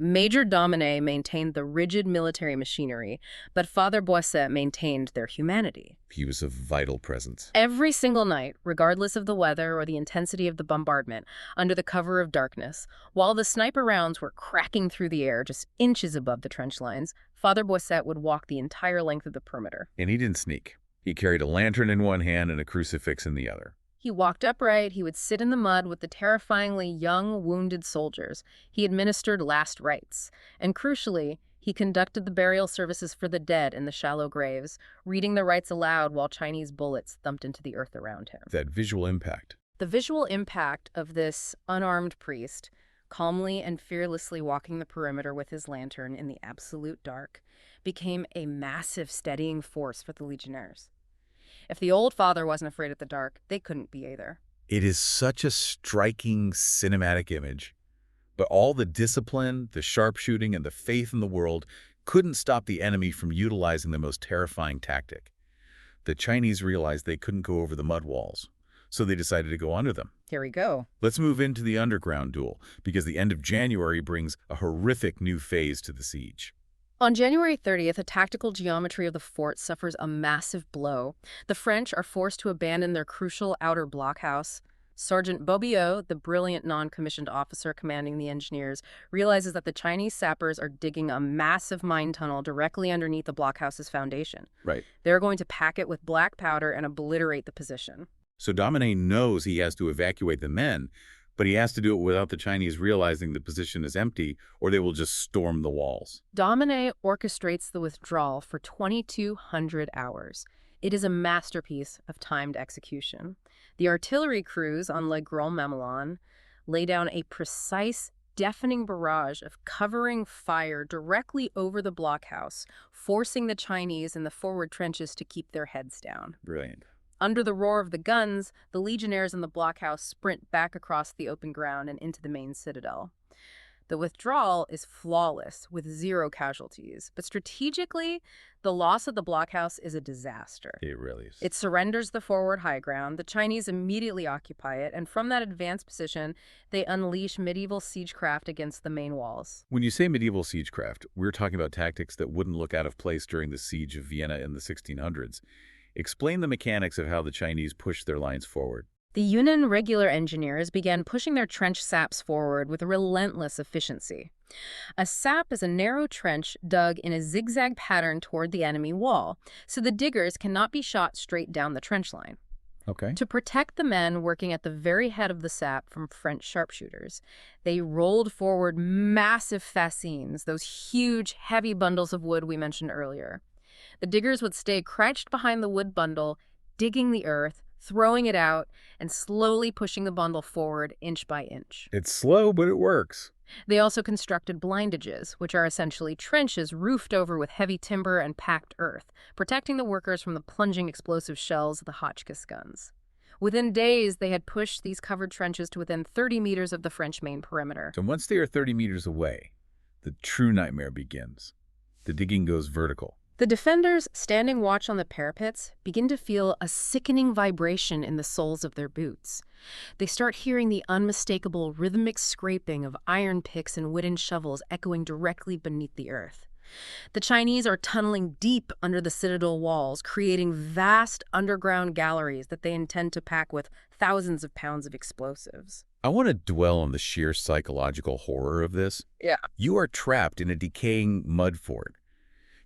Major Dominé maintained the rigid military machinery, but Father Boisset maintained their humanity. He was a vital presence. Every single night, regardless of the weather or the intensity of the bombardment, under the cover of darkness, while the sniper rounds were cracking through the air just inches above the trench lines, Father Boisset would walk the entire length of the perimeter. And he didn't sneak. He carried a lantern in one hand and a crucifix in the other. He walked upright, he would sit in the mud with the terrifyingly young, wounded soldiers. He administered last rites. And crucially, he conducted the burial services for the dead in the shallow graves, reading the rites aloud while Chinese bullets thumped into the earth around him. That visual impact. The visual impact of this unarmed priest, calmly and fearlessly walking the perimeter with his lantern in the absolute dark, became a massive steadying force for the Legionnaires. If the old father wasn't afraid of the dark, they couldn't be either. It is such a striking cinematic image. But all the discipline, the sharpshooting, and the faith in the world couldn't stop the enemy from utilizing the most terrifying tactic. The Chinese realized they couldn't go over the mud walls, so they decided to go under them. Here we go. Let's move into the underground duel, because the end of January brings a horrific new phase to the siege. On January 30th, the tactical geometry of the fort suffers a massive blow. The French are forced to abandon their crucial outer blockhouse. Sergeant Bobiot, the brilliant non-commissioned officer commanding the engineers, realizes that the Chinese sappers are digging a massive mine tunnel directly underneath the blockhouse's foundation. Right. They're going to pack it with black powder and obliterate the position. So Dominé knows he has to evacuate the men, but he has to do it without the Chinese realizing the position is empty, or they will just storm the walls. Dominé orchestrates the withdrawal for 2,200 hours. It is a masterpiece of timed execution. The artillery crews on Le Grand Mamelon lay down a precise, deafening barrage of covering fire directly over the blockhouse, forcing the Chinese in the forward trenches to keep their heads down. Brilliant. Under the roar of the guns, the Legionnaires in the blockhouse sprint back across the open ground and into the main citadel. The withdrawal is flawless, with 0 casualties. But strategically, the loss of the blockhouse is a disaster. It really is. It surrenders the forward high ground. The Chinese immediately occupy it, and from that advanced position, they unleash medieval siegecraft against the main walls. When you say medieval siegecraft, we're talking about tactics that wouldn't look out of place during the siege of Vienna in the 1600s. Explain the mechanics of how the Chinese pushed their lines forward. The Yunnan regular engineers began pushing their trench saps forward with relentless efficiency. A sap is a narrow trench dug in a zigzag pattern toward the enemy wall, so the diggers cannot be shot straight down the trench line. Okay. To protect the men working at the very head of the sap from French sharpshooters, they rolled forward massive fascines, those huge, heavy bundles of wood we mentioned earlier. The diggers would stay crouched behind the wood bundle, digging the earth, throwing it out, and slowly pushing the bundle forward inch by inch. It's slow, but it works. They also constructed blindages, which are essentially trenches roofed over with heavy timber and packed earth, protecting the workers from the plunging explosive shells of the Hotchkiss guns. Within days, they had pushed these covered trenches to within 30 meters of the French main perimeter. So once they are 30 meters away, the true nightmare begins. The digging goes vertical. The defenders, standing watch on the parapets, begin to feel a sickening vibration in the soles of their boots. They start hearing the unmistakable rhythmic scraping of iron picks and wooden shovels echoing directly beneath the earth. The Chinese are tunneling deep under the citadel walls, creating vast underground galleries that they intend to pack with thousands of pounds of explosives. I want to dwell on the sheer psychological horror of this. Yeah. You are trapped in a decaying mud fort.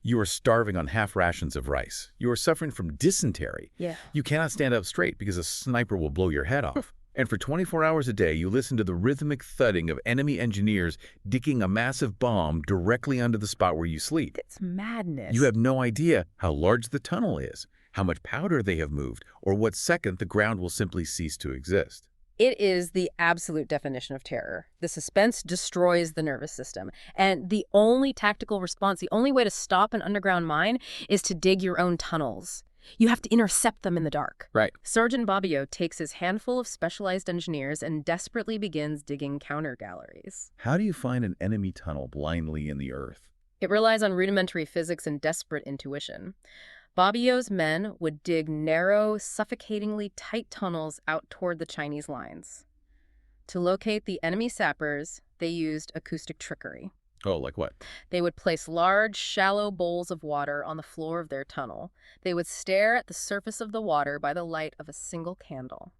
You are starving on half rations of rice. You are suffering from dysentery. Yeah. You cannot stand up straight because a sniper will blow your head off. And for 24 hours a day, you listen to the rhythmic thudding of enemy engineers digging a massive bomb directly under the spot where you sleep. It's madness. You have no idea how large the tunnel is, how much powder they have moved, or what second the ground will simply cease to exist. It is the absolute definition of terror. The suspense destroys the nervous system. And the only tactical response, the only way to stop an underground mine is to dig your own tunnels. You have to intercept them in the dark. Right. Sergeant Bobiot takes his handful of specialized engineers and desperately begins digging counter galleries. How do you find an enemy tunnel blindly in the earth? It relies on rudimentary physics and desperate intuition. Bobiot's men would dig narrow, suffocatingly tight tunnels out toward the Chinese lines. To locate the enemy sappers, they used acoustic trickery. Oh, like what? They would place large, shallow bowls of water on the floor of their tunnel. They would stare at the surface of the water by the light of a single candle.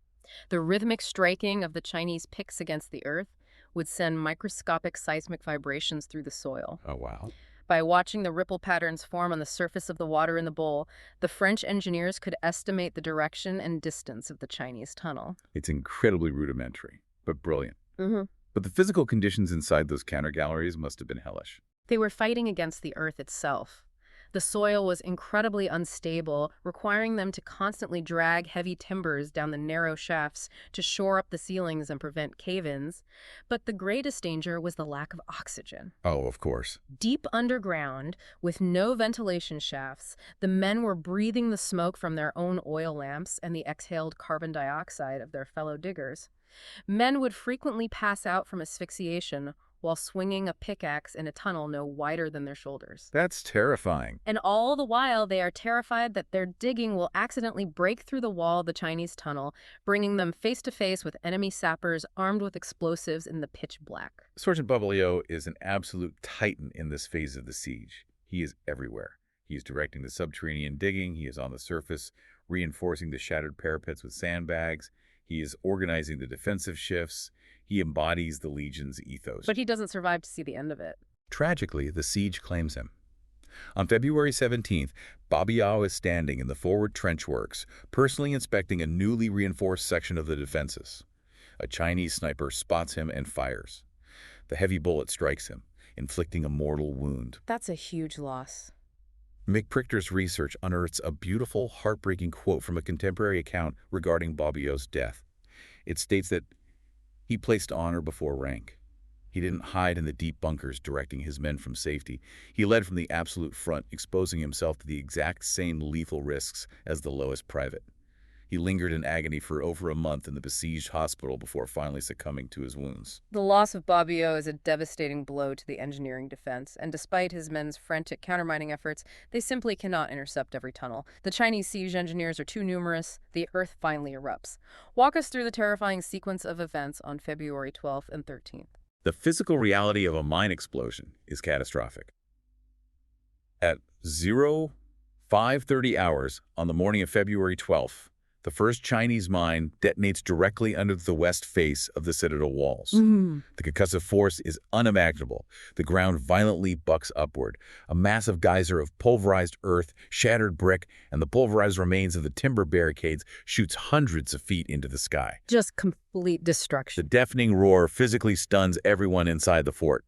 The rhythmic striking of the Chinese picks against the earth would send microscopic seismic vibrations through the soil. Oh, wow. By watching the ripple patterns form on the surface of the water in the bowl, the French engineers could estimate the direction and distance of the Chinese tunnel. It's incredibly rudimentary, but brilliant. Mm-hmm. But the physical conditions inside those counter galleries must have been hellish. They were fighting against the earth itself. The soil was incredibly unstable, requiring them to constantly drag heavy timbers down the narrow shafts to shore up the ceilings and prevent cave-ins. But the greatest danger was the lack of oxygen. Oh, of course. Deep underground, with no ventilation shafts, the men were breathing the smoke from their own oil lamps and the exhaled carbon dioxide of their fellow diggers. Men would frequently pass out from asphyxiation while swinging a pickaxe in a tunnel no wider than their shoulders. That's terrifying. And all the while, they are terrified that their digging will accidentally break through the wall of the Chinese tunnel, bringing them face to face with enemy sappers armed with explosives in the pitch black. Sergeant Bavaillot is an absolute titan in this phase of the siege. He is everywhere. He is directing the subterranean digging. He is on the surface, reinforcing the shattered parapets with sandbags. He is organizing the defensive shifts. He embodies the Legion's ethos. But he doesn't survive to see the end of it. Tragically, the siege claims him. On February 17th, Bavaillot is standing in the forward trench works, personally inspecting a newly reinforced section of the defenses. A Chinese sniper spots him and fires. The heavy bullet strikes him, inflicting a mortal wound. That's a huge loss. Mick Prichter's research unearths a beautiful, heartbreaking quote from a contemporary account regarding Bavaillot's death. It states that he placed honor before rank. He didn't hide in the deep bunkers directing his men from safety. He led from the absolute front, exposing himself to the exact same lethal risks as the lowest private. He lingered in agony for over a month in the besieged hospital before finally succumbing to his wounds. The loss of Bavaillot is a devastating blow to the engineering defense, and despite his men's frantic countermining efforts, they simply cannot intercept every tunnel. The Chinese siege engineers are too numerous. The earth finally erupts. Walk us through the terrifying sequence of events on February 12th and 13th. The physical reality of a mine explosion is catastrophic. At 05:30 hours on the morning of February 12th, the first Chinese mine detonates directly under the west face of the citadel walls. The concussive force is unimaginable. The ground violently bucks upward. A massive geyser of pulverized earth, shattered brick, and the pulverized remains of the timber barricades shoots hundreds of feet into the sky. Just complete The destruction. deafening roar physically stuns everyone inside the fort.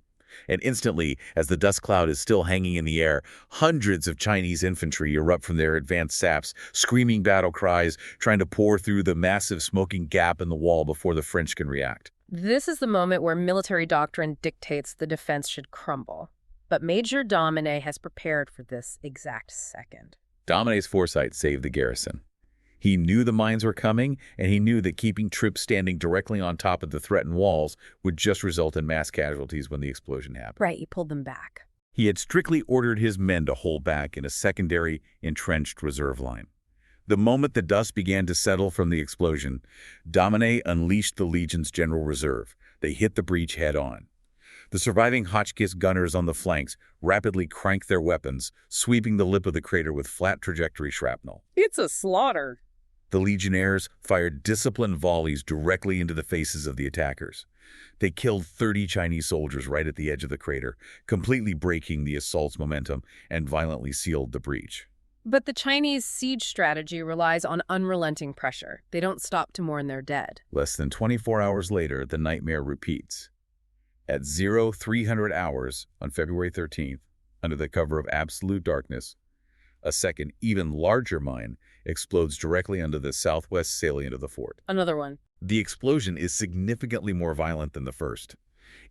And instantly, as the dust cloud is still hanging in the air, hundreds of Chinese infantry erupt from their advanced saps, screaming battle cries, trying to pour through the massive smoking gap in the wall before the French can react. This is the moment where military doctrine dictates the defense should crumble. But Major Dominé has prepared for this exact second. Dominé's foresight saved the garrison. He knew the mines were coming, and he knew that keeping troops standing directly on top of the threatened walls would just result in mass casualties when the explosion happened. Right, he pulled them back. He had strictly ordered his men to hold back in a secondary, entrenched reserve line. The moment the dust began to settle from the explosion, Dominé unleashed the Legion's general reserve. They hit the breach head-on. The surviving Hotchkiss gunners on the flanks rapidly cranked their weapons, sweeping the lip of the crater with flat trajectory shrapnel. It's a slaughter. The Legionnaires fired disciplined volleys directly into the faces of the attackers. They killed 30 Chinese soldiers right at the edge of the crater, completely breaking the assault's momentum and violently sealed the breach. But the Chinese siege strategy relies on unrelenting pressure. They don't stop to mourn their dead. Less than 24 hours later, the nightmare repeats. At 0300 hours on February 13th, under the cover of absolute darkness, a second, even larger mine explodes directly under the southwest salient of the fort. Another one. The explosion is significantly more violent than the first.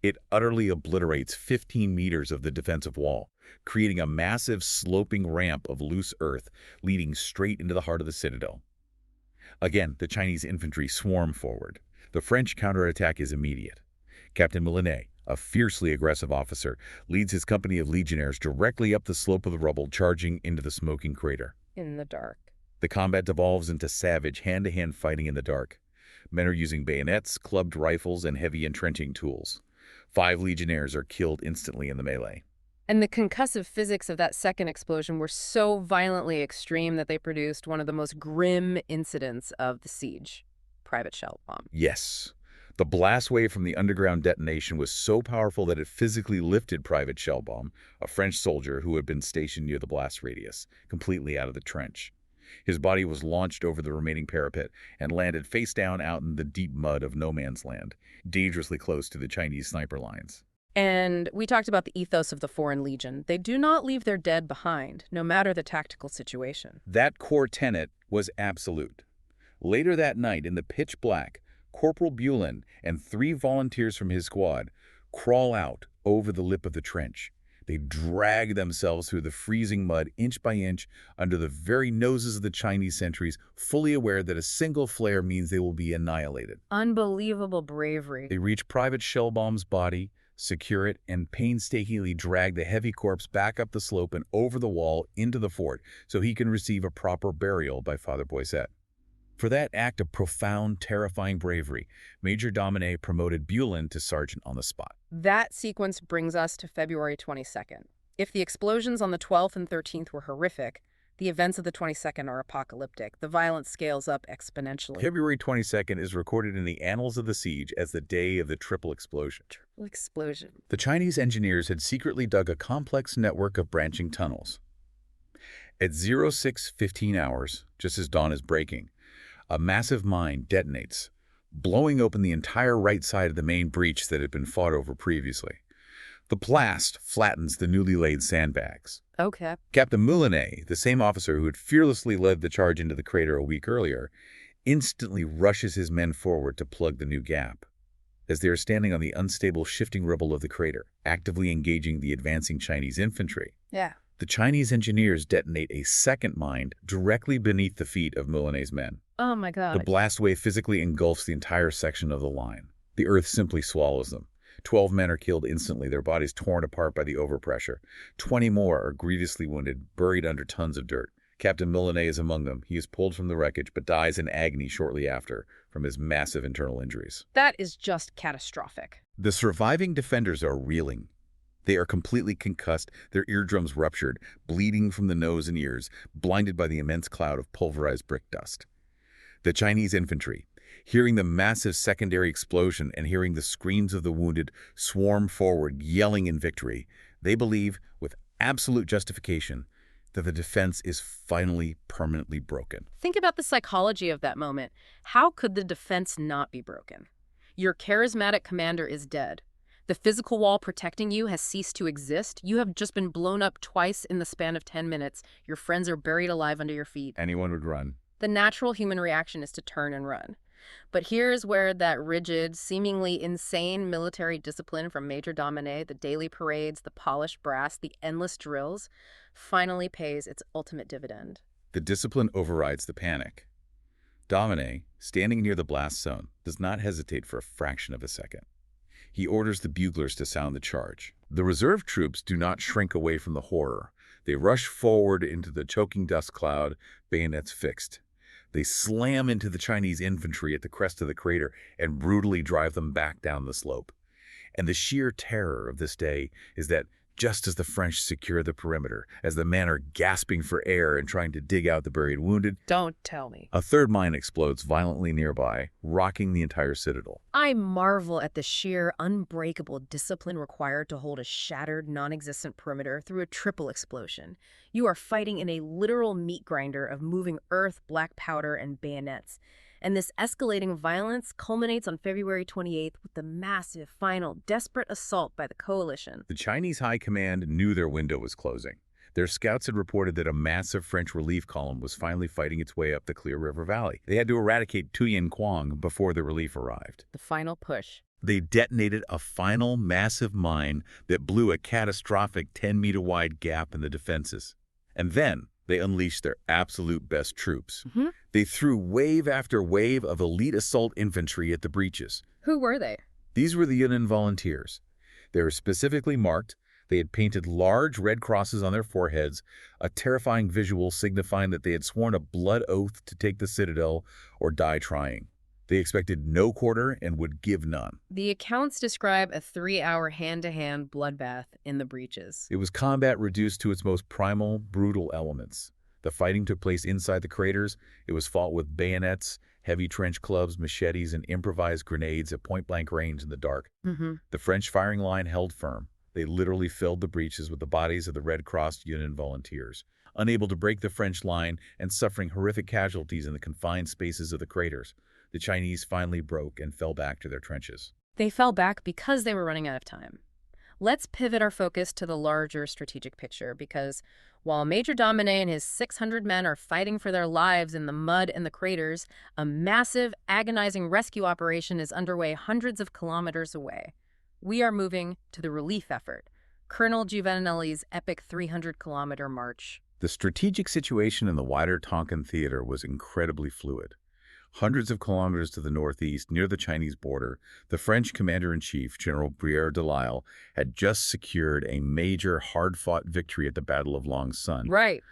It utterly obliterates 15 meters of the defensive wall, creating a massive sloping ramp of loose earth leading straight into the heart of the citadel. Again, the Chinese infantry swarm forward. The French counterattack is immediate. Captain Millet, a fiercely aggressive officer, leads his company of legionnaires directly up the slope of the rubble, charging into the smoking crater. In the dark. The combat devolves into savage hand-to-hand fighting in the dark. Men are using bayonets, clubbed rifles, and heavy entrenching tools. 5 legionnaires are killed instantly in the melee. And the concussive physics of that second explosion were so violently extreme that they produced one of the most grim incidents of the siege. Private shell bomb. Yes. The blast wave from the underground detonation was so powerful that it physically lifted Private Shellbaum, a French soldier who had been stationed near the blast radius, completely out of the trench. His body was launched over the remaining parapet and landed face down out in the deep mud of no man's land, dangerously close to the Chinese sniper lines. And we talked about the ethos of the Foreign Legion. They do not leave their dead behind, no matter the tactical situation. That core tenet was absolute. Later that night, in the pitch black, Corporal Bulin and 3 volunteers from his squad crawl out over the lip of the trench. They drag themselves through the freezing mud inch by inch under the very noses of the Chinese sentries, fully aware that a single flare means they will be annihilated. Unbelievable bravery. They reach Private Shellbaum's body, secure it, and painstakingly drag the heavy corpse back up the slope and over the wall into the fort so he can receive a proper burial by Father Boisset. For that act of profound, terrifying bravery, Major Dominé promoted Bulin to sergeant on the spot. That sequence brings us to February 22nd. If the explosions on the 12th and 13th were horrific, the events of the 22nd are apocalyptic. The violence scales up exponentially. February 22nd is recorded in the annals of the siege as the day of the triple explosion. Triple explosion. The Chinese engineers had secretly dug a complex network of branching tunnels. At 06:15 hours, just as dawn is breaking, a massive mine detonates, blowing open the entire right side of the main breach that had been fought over previously. The blast flattens the newly laid sandbags. Okay. Captain Moulinet, the same officer who had fearlessly led the charge into the crater a week earlier, instantly rushes his men forward to plug the new gap. As they are standing on the unstable, shifting rubble of the crater, actively engaging the advancing Chinese infantry, the Chinese engineers detonate a second mine directly beneath the feet of Moulinet's men. Oh my God. The blast wave physically engulfs the entire section of the line. The earth simply swallows them. 12 men are killed instantly, their bodies torn apart by the overpressure. 20 more are grievously wounded, buried under tons of dirt. Captain Moulinet is among them. He is pulled from the wreckage, but dies in agony shortly after from his massive internal injuries. That is just catastrophic. The surviving defenders are reeling. They are completely concussed, their eardrums ruptured, bleeding from the nose and ears, blinded by the immense cloud of pulverized brick dust. The Chinese infantry, hearing the massive secondary explosion and hearing the screams of the wounded, swarm forward, yelling in victory. They believe, with absolute justification, that the defense is finally permanently broken. Think about the psychology of that moment. How could the defense not be broken? Your charismatic commander is dead. The physical wall protecting you has ceased to exist. You have just been blown up twice in the span of 10 minutes. Your friends are buried alive under your feet. Anyone would run. The natural human reaction is to turn and run. But here's where that rigid, seemingly insane military discipline from Major Dominé, the daily parades, the polished brass, the endless drills, finally pays its ultimate dividend. The discipline overrides the panic. Dominé, standing near the blast zone, does not hesitate for a fraction of a second. He orders the buglers to sound the charge. The reserve troops do not shrink away from the horror. They rush forward into the choking dust cloud, bayonets fixed. They slam into the Chinese infantry at the crest of the crater and brutally drive them back down the slope. And the sheer terror of this day is that just as the French secure the perimeter, as the men are gasping for air and trying to dig out the buried wounded, Don't tell me. a third mine explodes violently nearby, rocking the entire citadel. I marvel at the sheer, unbreakable discipline required to hold a shattered, non-existent perimeter through a triple explosion. You are fighting in a literal meat grinder of moving earth, black powder, and bayonets. And this escalating violence culminates on February 28th with the massive, final, desperate assault by the coalition. The Chinese high command knew their window was closing. Their scouts had reported that a massive French relief column was finally fighting its way up the Clear River Valley. They had to eradicate Tuyên Quang before the relief arrived. The final push. They detonated a final massive mine that blew a catastrophic 10-meter-wide gap in the defenses. And then they unleashed their absolute best troops. They threw wave after wave of elite assault infantry at the breaches. Who were they? These were the Yunnan volunteers. They were specifically marked. They had painted large red crosses on their foreheads, a terrifying visual signifying that they had sworn a blood oath to take the citadel or die trying. They expected no quarter and would give none. The accounts describe a 3-hour hand-to-hand bloodbath in the breaches. It was combat reduced to its most primal, brutal elements. The fighting took place inside the craters. It was fought with bayonets, heavy trench clubs, machetes, and improvised grenades at point-blank range in the dark. The French firing line held firm. They literally filled the breaches with the bodies of the Red Cross Yunnan volunteers, unable to break the French line and suffering horrific casualties in the confined spaces of the craters. The Chinese finally broke and fell back to their trenches. They fell back because they were running out of time. Let's pivot our focus to the larger strategic picture, because while Major Dominé and his 600 men are fighting for their lives in the mud and the craters, a massive, agonizing rescue operation is underway hundreds of kilometers away. We are moving to the relief effort, Colonel Giovanelli's epic 300-kilometer march. The strategic situation in the wider Tonkin theater was incredibly fluid. Hundreds of kilometers to the northeast, near the Chinese border, the French commander-in-chief, General Brière de Lisle, had just secured a major, hard-fought victory at the Battle of Long Sun. Right.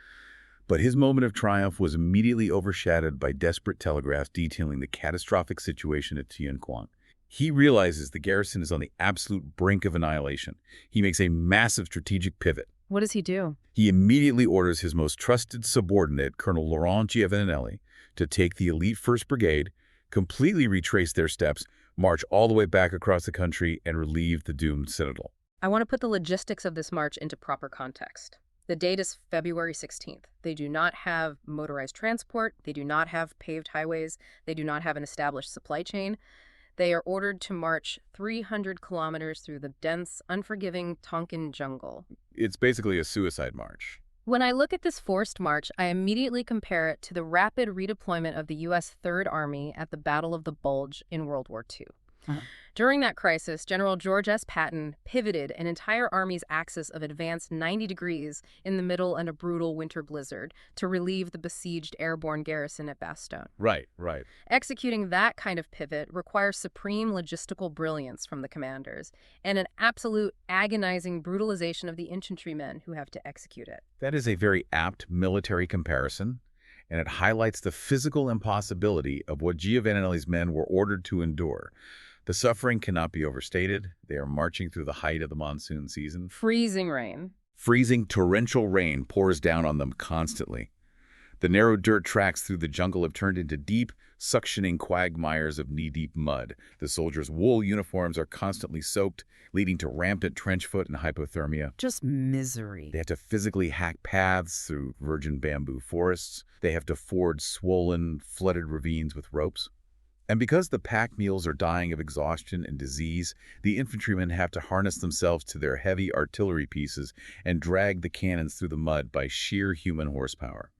But his moment of triumph was immediately overshadowed by desperate telegraphs detailing the catastrophic situation at Tuyên Quang. He realizes the garrison is on the absolute brink of annihilation. He makes a massive strategic pivot. What does he do? He immediately orders his most trusted subordinate, Colonel Laurent Giovanelli, to take the elite 1st Brigade, completely retrace their steps, march all the way back across the country, and relieve the doomed citadel. I want to put the logistics of this march into proper context. The date is February 16th. They do not have motorized transport. They do not have paved highways. They do not have an established supply chain. They are ordered to march 300 kilometers through the dense, unforgiving Tonkin jungle. It's basically a suicide march. When I look at this forced march, I immediately compare it to the rapid redeployment of the U.S. Third Army at the Battle of the Bulge in World War II. During that crisis, General George S. Patton pivoted an entire army's axis of advance 90 degrees in the middle of a brutal winter blizzard to relieve the besieged airborne garrison at Bastogne. Right. Executing that kind of pivot requires supreme logistical brilliance from the commanders and an absolute agonizing brutalization of the infantrymen who have to execute it. That is a very apt military comparison, and it highlights the physical impossibility of what Giovanelli's men were ordered to endure. The suffering cannot be overstated. They are marching through the height of the monsoon season. Freezing rain. Freezing torrential rain pours down on them constantly. The narrow dirt tracks through the jungle have turned into deep, suctioning quagmires of knee-deep mud. The soldiers' wool uniforms are constantly soaked, leading to rampant trench foot and hypothermia. Just misery. They have to physically hack paths through virgin bamboo forests. They have to ford swollen, flooded ravines with ropes. And because the pack mules are dying of exhaustion and disease, the infantrymen have to harness themselves to their heavy artillery pieces and drag the cannons through the mud by sheer human horsepower.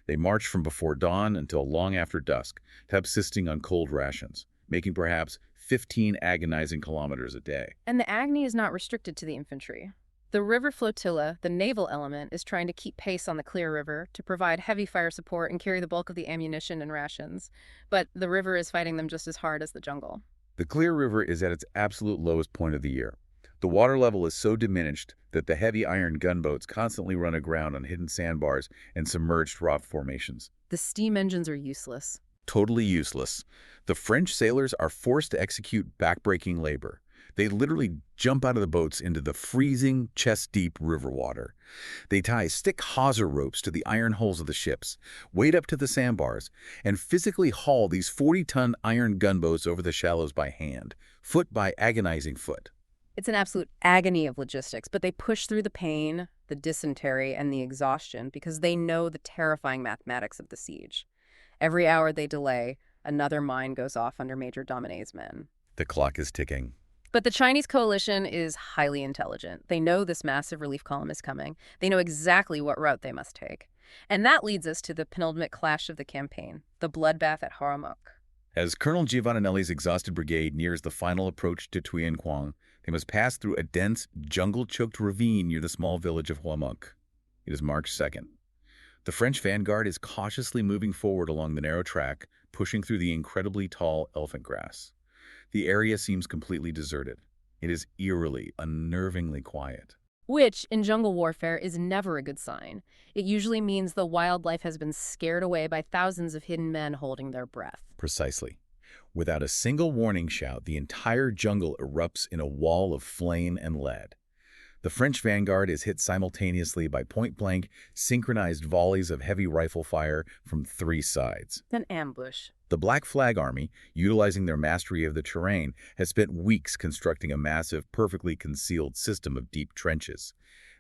They march from before dawn until long after dusk, subsisting on cold rations, making perhaps 15 agonizing kilometers a day. And the agony is not restricted to the infantry. The river flotilla, the naval element, is trying to keep pace on the Clear River to provide heavy fire support and carry the bulk of the ammunition and rations. But the river is fighting them just as hard as the jungle. The Clear River is at its absolute lowest point of the year. The water level is so diminished that the heavy iron gunboats constantly run aground on hidden sandbars and submerged rock formations. The steam engines are useless. Totally useless. The French sailors are forced to execute backbreaking labor. They literally jump out of the boats into the freezing, chest-deep river water. They tie stick hawser ropes to the iron hulls of the ships, wade up to the sandbars, and physically haul these 40-ton iron gunboats over the shallows by hand, foot by agonizing foot. It's an absolute agony of logistics, but they push through the pain, the dysentery, and the exhaustion because they know the terrifying mathematics of the siege. Every hour they delay, another mine goes off under Major Dominé's men. The clock is ticking. But the Chinese coalition is highly intelligent. They know this massive relief column is coming. They know exactly what route they must take. And that leads us to the penultimate clash of the campaign, the bloodbath at Haramuk. As Colonel Giovanelli's exhausted brigade nears the final approach to Tuyên Quang, they must pass through a dense, jungle-choked ravine near the small village of Haramuk. It is March 2nd. The French vanguard is cautiously moving forward along the narrow track, pushing through the incredibly tall elephant grass. The area seems completely deserted. It is eerily, unnervingly quiet. Which, in jungle warfare, is never a good sign. It usually means the wildlife has been scared away by thousands of hidden men holding their breath. Precisely. Without a single warning shout, the entire jungle erupts in a wall of flame and lead. The French vanguard is hit simultaneously by point-blank, synchronized volleys of heavy rifle fire from 3 sides. An ambush. The Black Flag Army, utilizing their mastery of the terrain, has spent weeks constructing a massive, perfectly concealed system of deep trenches.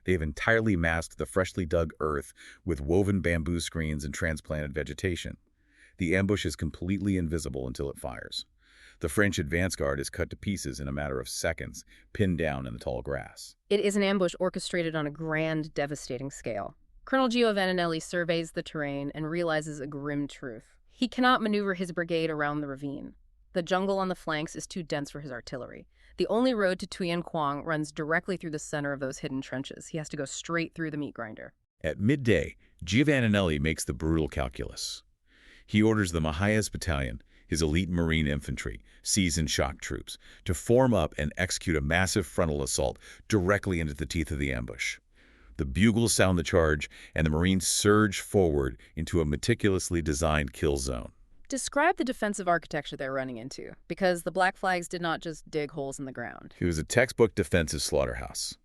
They have entirely masked the freshly dug earth with woven bamboo screens and transplanted vegetation. The ambush is completely invisible until it fires. The French advance guard is cut to pieces in a matter of seconds, pinned down in the tall grass. It is an ambush orchestrated on a grand, devastating scale. Colonel Giovanninelli surveys the terrain and realizes a grim truth. He cannot maneuver his brigade around the ravine. The jungle on the flanks is too dense for his artillery. The only road to Tuyên Quang runs directly through the center of those hidden trenches. He has to go straight through the meat grinder. At midday, Giovanninelli makes the brutal calculus. He orders the Mitrailleuse battalion, his elite marine infantry, seasoned shock troops, to form up and execute a massive frontal assault directly into the teeth of the ambush. The bugles sound the charge, and the Marines surge forward into a meticulously designed kill zone. Describe the defensive architecture they're running into, because the Black Flags did not just dig holes in the ground. It was a textbook defensive slaughterhouse.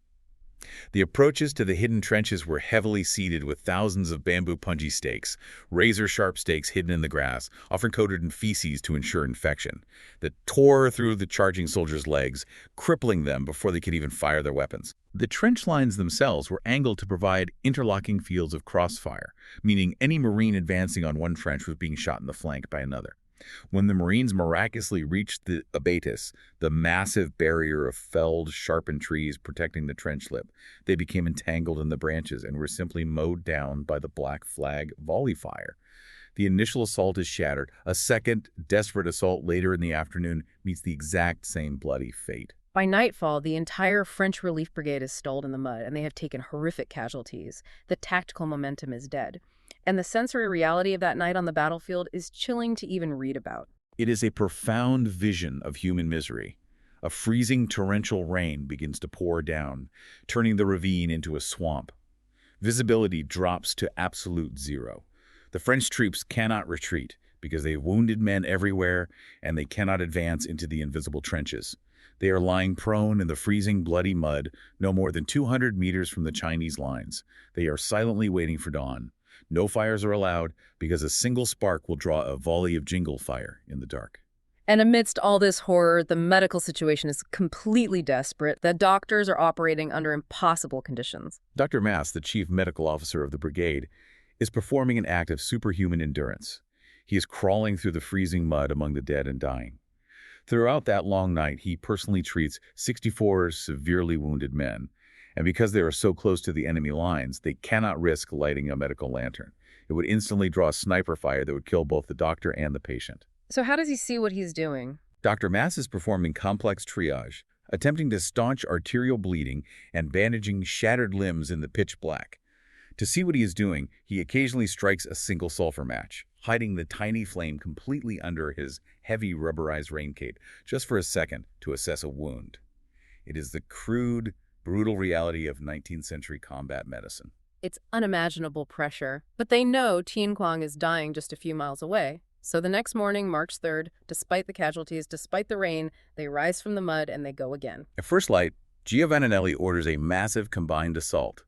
The approaches to the hidden trenches were heavily seeded with thousands of bamboo punji stakes, razor-sharp stakes hidden in the grass, often coated in feces to ensure infection, that tore through the charging soldiers' legs, crippling them before they could even fire their weapons. The trench lines themselves were angled to provide interlocking fields of crossfire, meaning any Marine advancing on one trench was being shot in the flank by another. When the Marines miraculously reached the abatis, the massive barrier of felled, sharpened trees protecting the trench lip, they became entangled in the branches and were simply mowed down by the Black Flag volley fire. The initial assault is shattered. A second, desperate assault later in the afternoon meets the exact same bloody fate. By nightfall, the entire French relief brigade is stalled in the mud, and they have taken horrific casualties. The tactical momentum is dead. And the sensory reality of that night on the battlefield is chilling to even read about. It is a profound vision of human misery. A freezing torrential rain begins to pour down, turning the ravine into a swamp. Visibility drops to absolute zero. The French troops cannot retreat because they have wounded men everywhere, and they cannot advance into the invisible trenches. They are lying prone in the freezing, bloody mud, no more than 200 meters from the Chinese lines. They are silently waiting for dawn. No fires are allowed because a single spark will draw a volley of jingle fire in the dark. And amidst all this horror, the medical situation is completely desperate. The doctors are operating under impossible conditions. Dr. Mass, the chief medical officer of the brigade, is performing an act of superhuman endurance. He is crawling through the freezing mud among the dead and dying. Throughout that long night, he personally treats 64 severely wounded men. And because they are so close to the enemy lines, they cannot risk lighting a medical lantern. It would instantly draw a sniper fire that would kill both the doctor and the patient. So how does he see what he's doing? Dr. Mass is performing complex triage, attempting to staunch arterial bleeding and bandaging shattered limbs in the pitch black. To see what he is doing, he occasionally strikes a single sulfur match, hiding the tiny flame completely under his heavy rubberized raincoat just for a second to assess a wound. It is the crude, brutal reality of 19th century combat medicine. It's unimaginable pressure, but they know Tuyên Quang is dying just a few miles away. So the next morning, March 3rd, despite the casualties, despite the rain, they rise from the mud and they go again. At first light, Giovanninelli orders a massive combined assault.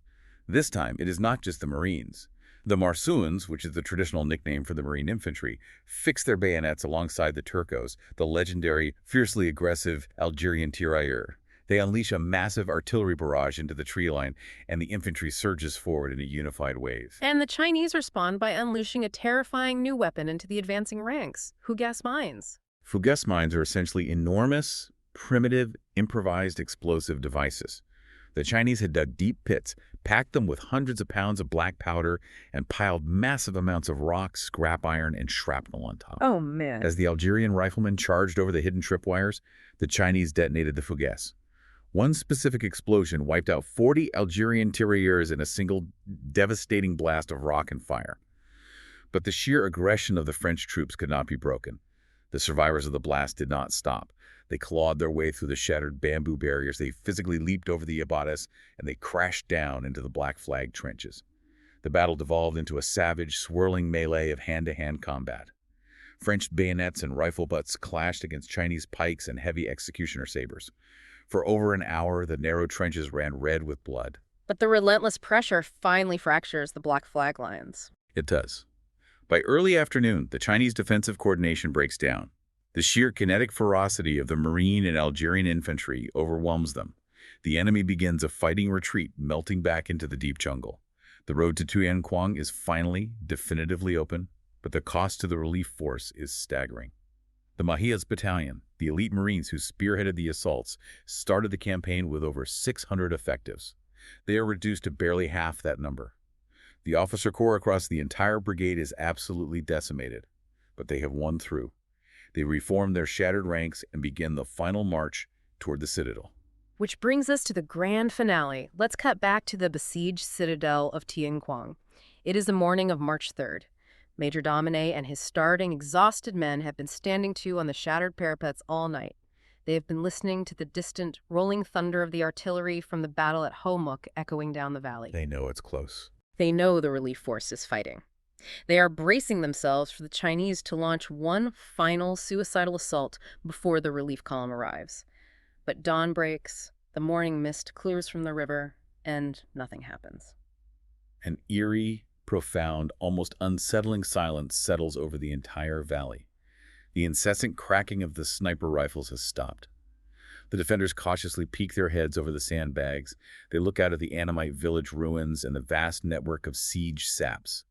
This time, it is not just the Marines. The Marsouins, which is the traditional nickname for the Marine infantry, fix their bayonets alongside the Turcos, the legendary, fiercely aggressive Algerian tirailleurs. They unleash a massive artillery barrage into the tree line, and the infantry surges forward in a unified wave. And the Chinese respond by unleashing a terrifying new weapon into the advancing ranks, Fougasse mines. Fougasse mines are essentially enormous, primitive, improvised explosive devices. The Chinese had dug deep pits, packed them with hundreds of pounds of black powder, and piled massive amounts of rock, scrap iron, and shrapnel on top. Oh, man. As the Algerian riflemen charged over the hidden tripwires, the Chinese detonated the Fougasse. One specific explosion wiped out 40 Algerian tirailleurs in a single devastating blast of rock and fire. But the sheer aggression of the French troops could not be broken. The survivors of the blast did not stop. They clawed their way through the shattered bamboo barriers, they physically leaped over the abatis, and they crashed down into the Black Flag trenches. The battle devolved into a savage, swirling melee of hand-to-hand combat. French bayonets and rifle butts clashed against Chinese pikes and heavy executioner sabers. For over an hour, the narrow trenches ran red with blood. But the relentless pressure finally fractures the black flag lines. It does. By early afternoon, the Chinese defensive coordination breaks down. The sheer kinetic ferocity of the Marine and Algerian infantry overwhelms them. The enemy begins a fighting retreat, melting back into the deep jungle. The road to Tuyên Quang is finally, definitively open, but the cost to the relief force is staggering. The Mahia's battalion, the elite Marines who spearheaded the assaults, started the campaign with over 600 effectives. They are reduced to barely half that number. The officer corps across the entire brigade is absolutely decimated, but they have won through. They reform their shattered ranks and begin the final march toward the citadel. Which brings us to the grand finale. Let's cut back to the besieged citadel of Tuyên Quang. It is the morning of March 3rd. Major Dominé and his starving, exhausted men have been standing to on the shattered parapets all night. They have been listening to the distant, rolling thunder of the artillery from the battle at Ho Muk echoing down the valley. They know it's close. They know the relief force is fighting. They are bracing themselves for the Chinese to launch one final suicidal assault before the relief column arrives. But dawn breaks, the morning mist clears from the river, and nothing happens. An eerie, profound, almost unsettling silence settles over the entire valley. The incessant cracking of the sniper rifles has stopped. The defenders cautiously peek their heads over the sandbags. They look out at the Annamite village ruins and the vast network of siege saps.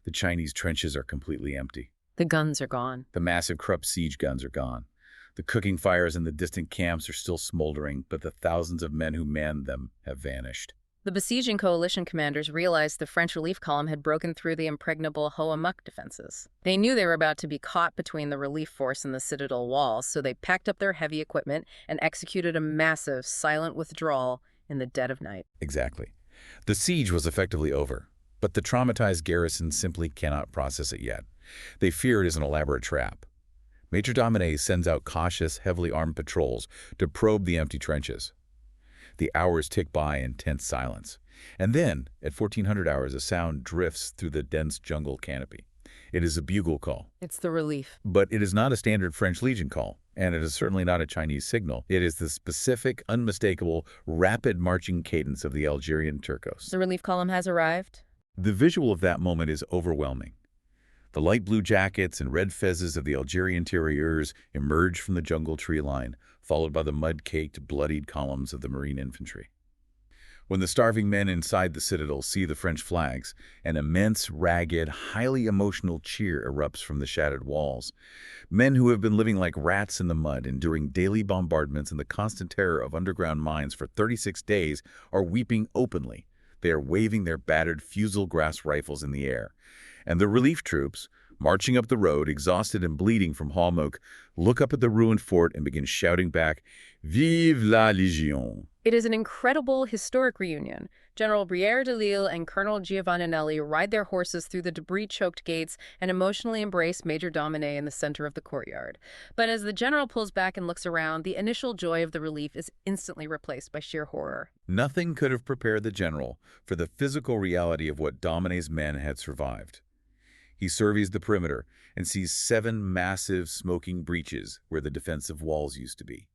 The Chinese trenches are completely empty. The guns are gone. The massive Krupp siege guns are gone. The cooking fires in the distant camps are still smoldering, but the thousands of men who manned them have vanished. The besieging coalition commanders realized the French relief column had broken through the impregnable Ho Muk defenses. They knew they were about to be caught between the relief force and the citadel walls, so they packed up their heavy equipment and executed a massive, silent withdrawal in the dead of night. Exactly. The siege was effectively over, but the traumatized garrison simply cannot process it yet. They fear it is an elaborate trap. Major Dominé sends out cautious, heavily armed patrols to probe the empty trenches. The hours tick by in tense silence. And then, at 1400 hours, a sound drifts through the dense jungle canopy. It is a bugle call. It's the relief. But it is not a standard French Legion call, and it is certainly not a Chinese signal. It is the specific, unmistakable, rapid marching cadence of the Algerian Turcos. The relief column has arrived. The visual of that moment is overwhelming. The light blue jackets and red fezzes of the Algerian tirailleurs emerge from the jungle tree line, followed by the mud-caked, bloodied columns of the Marine infantry. When the starving men inside the citadel see the French flags, an immense, ragged, highly emotional cheer erupts from the shattered walls. Men who have been living like rats in the mud, enduring daily bombardments and the constant terror of underground mines for 36 days, are weeping openly. They are waving their battered fusil grass rifles in the air. And the relief troops, marching up the road, exhausted and bleeding from Ho Muk, look up at the ruined fort and begin shouting back, "Vive la Légion!" It is an incredible historic reunion. General Brière de Lille and Colonel Giovanninelli ride their horses through the debris-choked gates and emotionally embrace Major Dominé in the center of the courtyard. But as the general pulls back and looks around, the initial joy of the relief is instantly replaced by sheer horror. Nothing could have prepared the general for the physical reality of what Dominé's men had survived. He surveys the perimeter and sees 7 massive smoking breaches where the defensive walls used to be.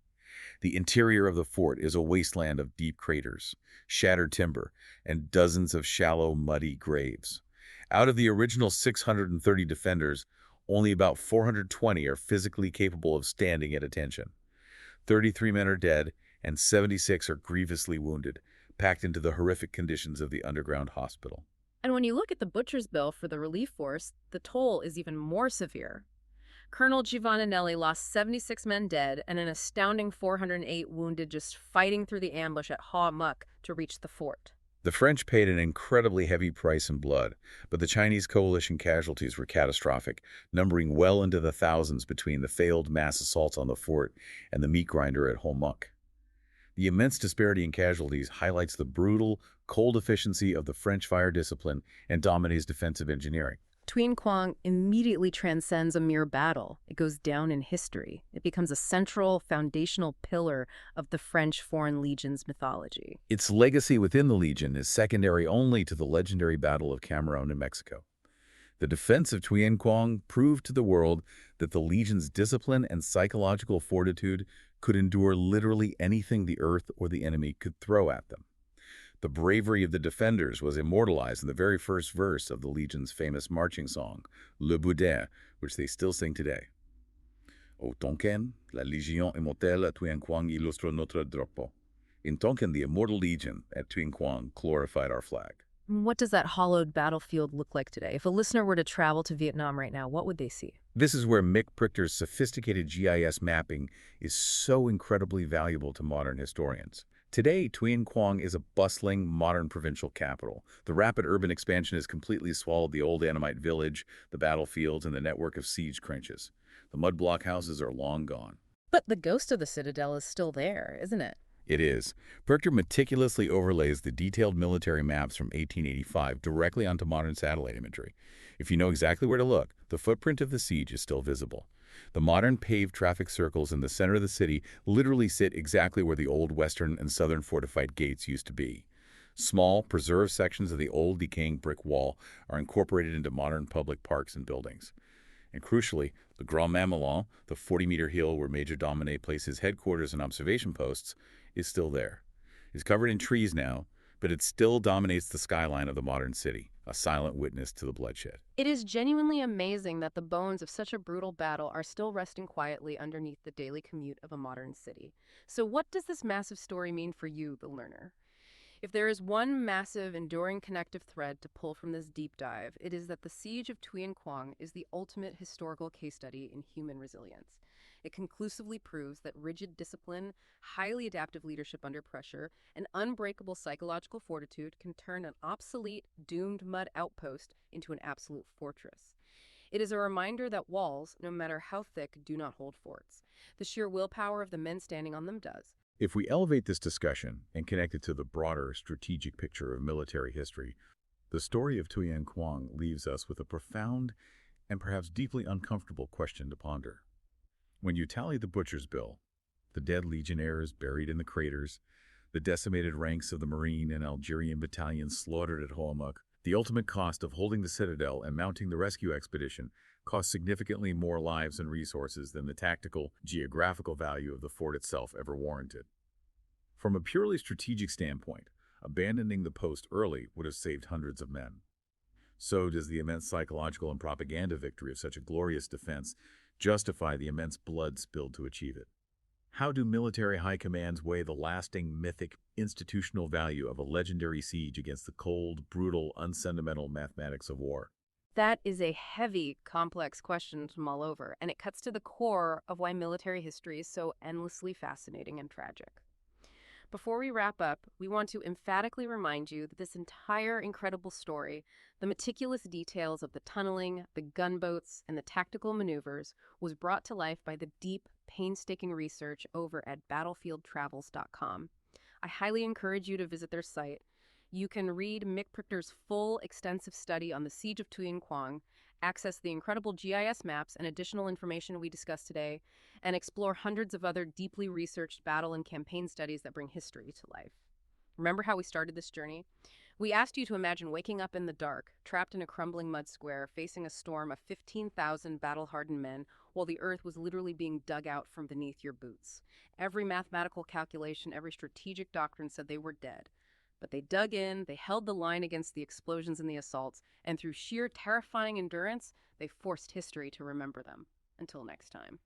The interior of the fort is a wasteland of deep craters, shattered timber, and dozens of shallow, muddy graves. Out of the original 630 defenders, only about 420 are physically capable of standing at attention. 33 men are dead, and 76 are grievously wounded, packed into the horrific conditions of the underground hospital. And when you look at the butcher's bill for the relief force, the toll is even more severe. Colonel Giovanninelli lost 76 men dead and an astounding 408 wounded just fighting through the ambush at Ho Muk to reach the fort. The French paid an incredibly heavy price in blood, but the Chinese coalition casualties were catastrophic, numbering well into the thousands between the failed mass assaults on the fort and the meat grinder at Ho Muk. The immense disparity in casualties highlights the brutal, cold efficiency of the French fire discipline and Dominé's defensive engineering. Tuyên Quang immediately transcends a mere battle. It goes down in history. It becomes a central, foundational pillar of the French Foreign Legion's mythology. Its legacy within the Legion is secondary only to the legendary Battle of Camerone in Mexico. The defense of Tuyên Quang proved to the world that the legion's discipline and psychological fortitude could endure literally anything the earth or the enemy could throw at them. The bravery of the defenders was immortalized in the very first verse of the Legion's famous marching song, Le Boudin, which they still sing today. Au Tonkin, la Légion immortelle à Tuyên Quang illustre notre drapeau. In Tonkin, the immortal Legion at Tuyên Quang glorified our flag. What does that hollowed battlefield look like today? If a listener were to travel to Vietnam right now, what would they see? This is where Mick Prichter's sophisticated GIS mapping is so incredibly valuable to modern historians. Today, Tuyên Quang is a bustling, modern provincial capital. The rapid urban expansion has completely swallowed the old Annamite village, the battlefields, and the network of siege trenches. The mud block houses are long gone. But the ghost of the citadel is still there, isn't it? It is. Prichter meticulously overlays the detailed military maps from 1885 directly onto modern satellite imagery. If you know exactly where to look, the footprint of the siege is still visible. The modern paved traffic circles in the center of the city literally sit exactly where the old western and southern fortified gates used to be. Small, preserved sections of the old decaying brick wall are incorporated into modern public parks and buildings. And crucially, the Grand Mamelon, the 40-meter hill where Major Dominé placed his headquarters and observation posts, is still there. It's covered in trees now, but it still dominates the skyline of the modern city, a silent witness to the bloodshed. It is genuinely amazing that the bones of such a brutal battle are still resting quietly underneath the daily commute of a modern city. So what does this massive story mean for you, the learner? If there is one massive, enduring connective thread to pull from this deep dive, it is that the Siege of Tuyên Quang is the ultimate historical case study in human resilience. It conclusively proves that rigid discipline, highly adaptive leadership under pressure, and unbreakable psychological fortitude can turn an obsolete, doomed mud outpost into an absolute fortress. It is a reminder that walls, no matter how thick, do not hold forts. The sheer willpower of the men standing on them does. If we elevate this discussion and connect it to the broader strategic picture of military history, the story of Tuyên Quang leaves us with a profound and perhaps deeply uncomfortable question to ponder. When you tally the butcher's bill, the dead legionnaires buried in the craters, the decimated ranks of the Marine and Algerian battalions slaughtered at Hohemuk, the ultimate cost of holding the citadel and mounting the rescue expedition cost significantly more lives and resources than the tactical, geographical value of the fort itself ever warranted. From a purely strategic standpoint, abandoning the post early would have saved hundreds of men. So does the immense psychological and propaganda victory of such a glorious defense justify the immense blood spilled to achieve it? How do military high commands weigh the lasting, mythic, institutional value of a legendary siege against the cold, brutal, unsentimental mathematics of war? That is a heavy, complex question to mull over, and it cuts to the core of why military history is so endlessly fascinating and tragic. Before we wrap up, we want to emphatically remind you that this entire incredible story, the meticulous details of the tunneling, the gunboats, and the tactical maneuvers, was brought to life by the deep, painstaking research over at battlefieldtravels.com. I highly encourage you to visit their site. You can read Mick Prichter's full, extensive study on the Siege of Tuyên Quang, access the incredible GIS maps and additional information we discussed today, and explore hundreds of other deeply researched battle and campaign studies that bring history to life. Remember how we started this journey? We asked you to imagine waking up in the dark, trapped in a crumbling mud square, facing a storm of 15,000 battle-hardened men, while the earth was literally being dug out from beneath your boots. Every mathematical calculation, every strategic doctrine said they were dead. But they dug in, they held the line against the explosions and the assaults, and through sheer terrifying endurance, they forced history to remember them. Until next time.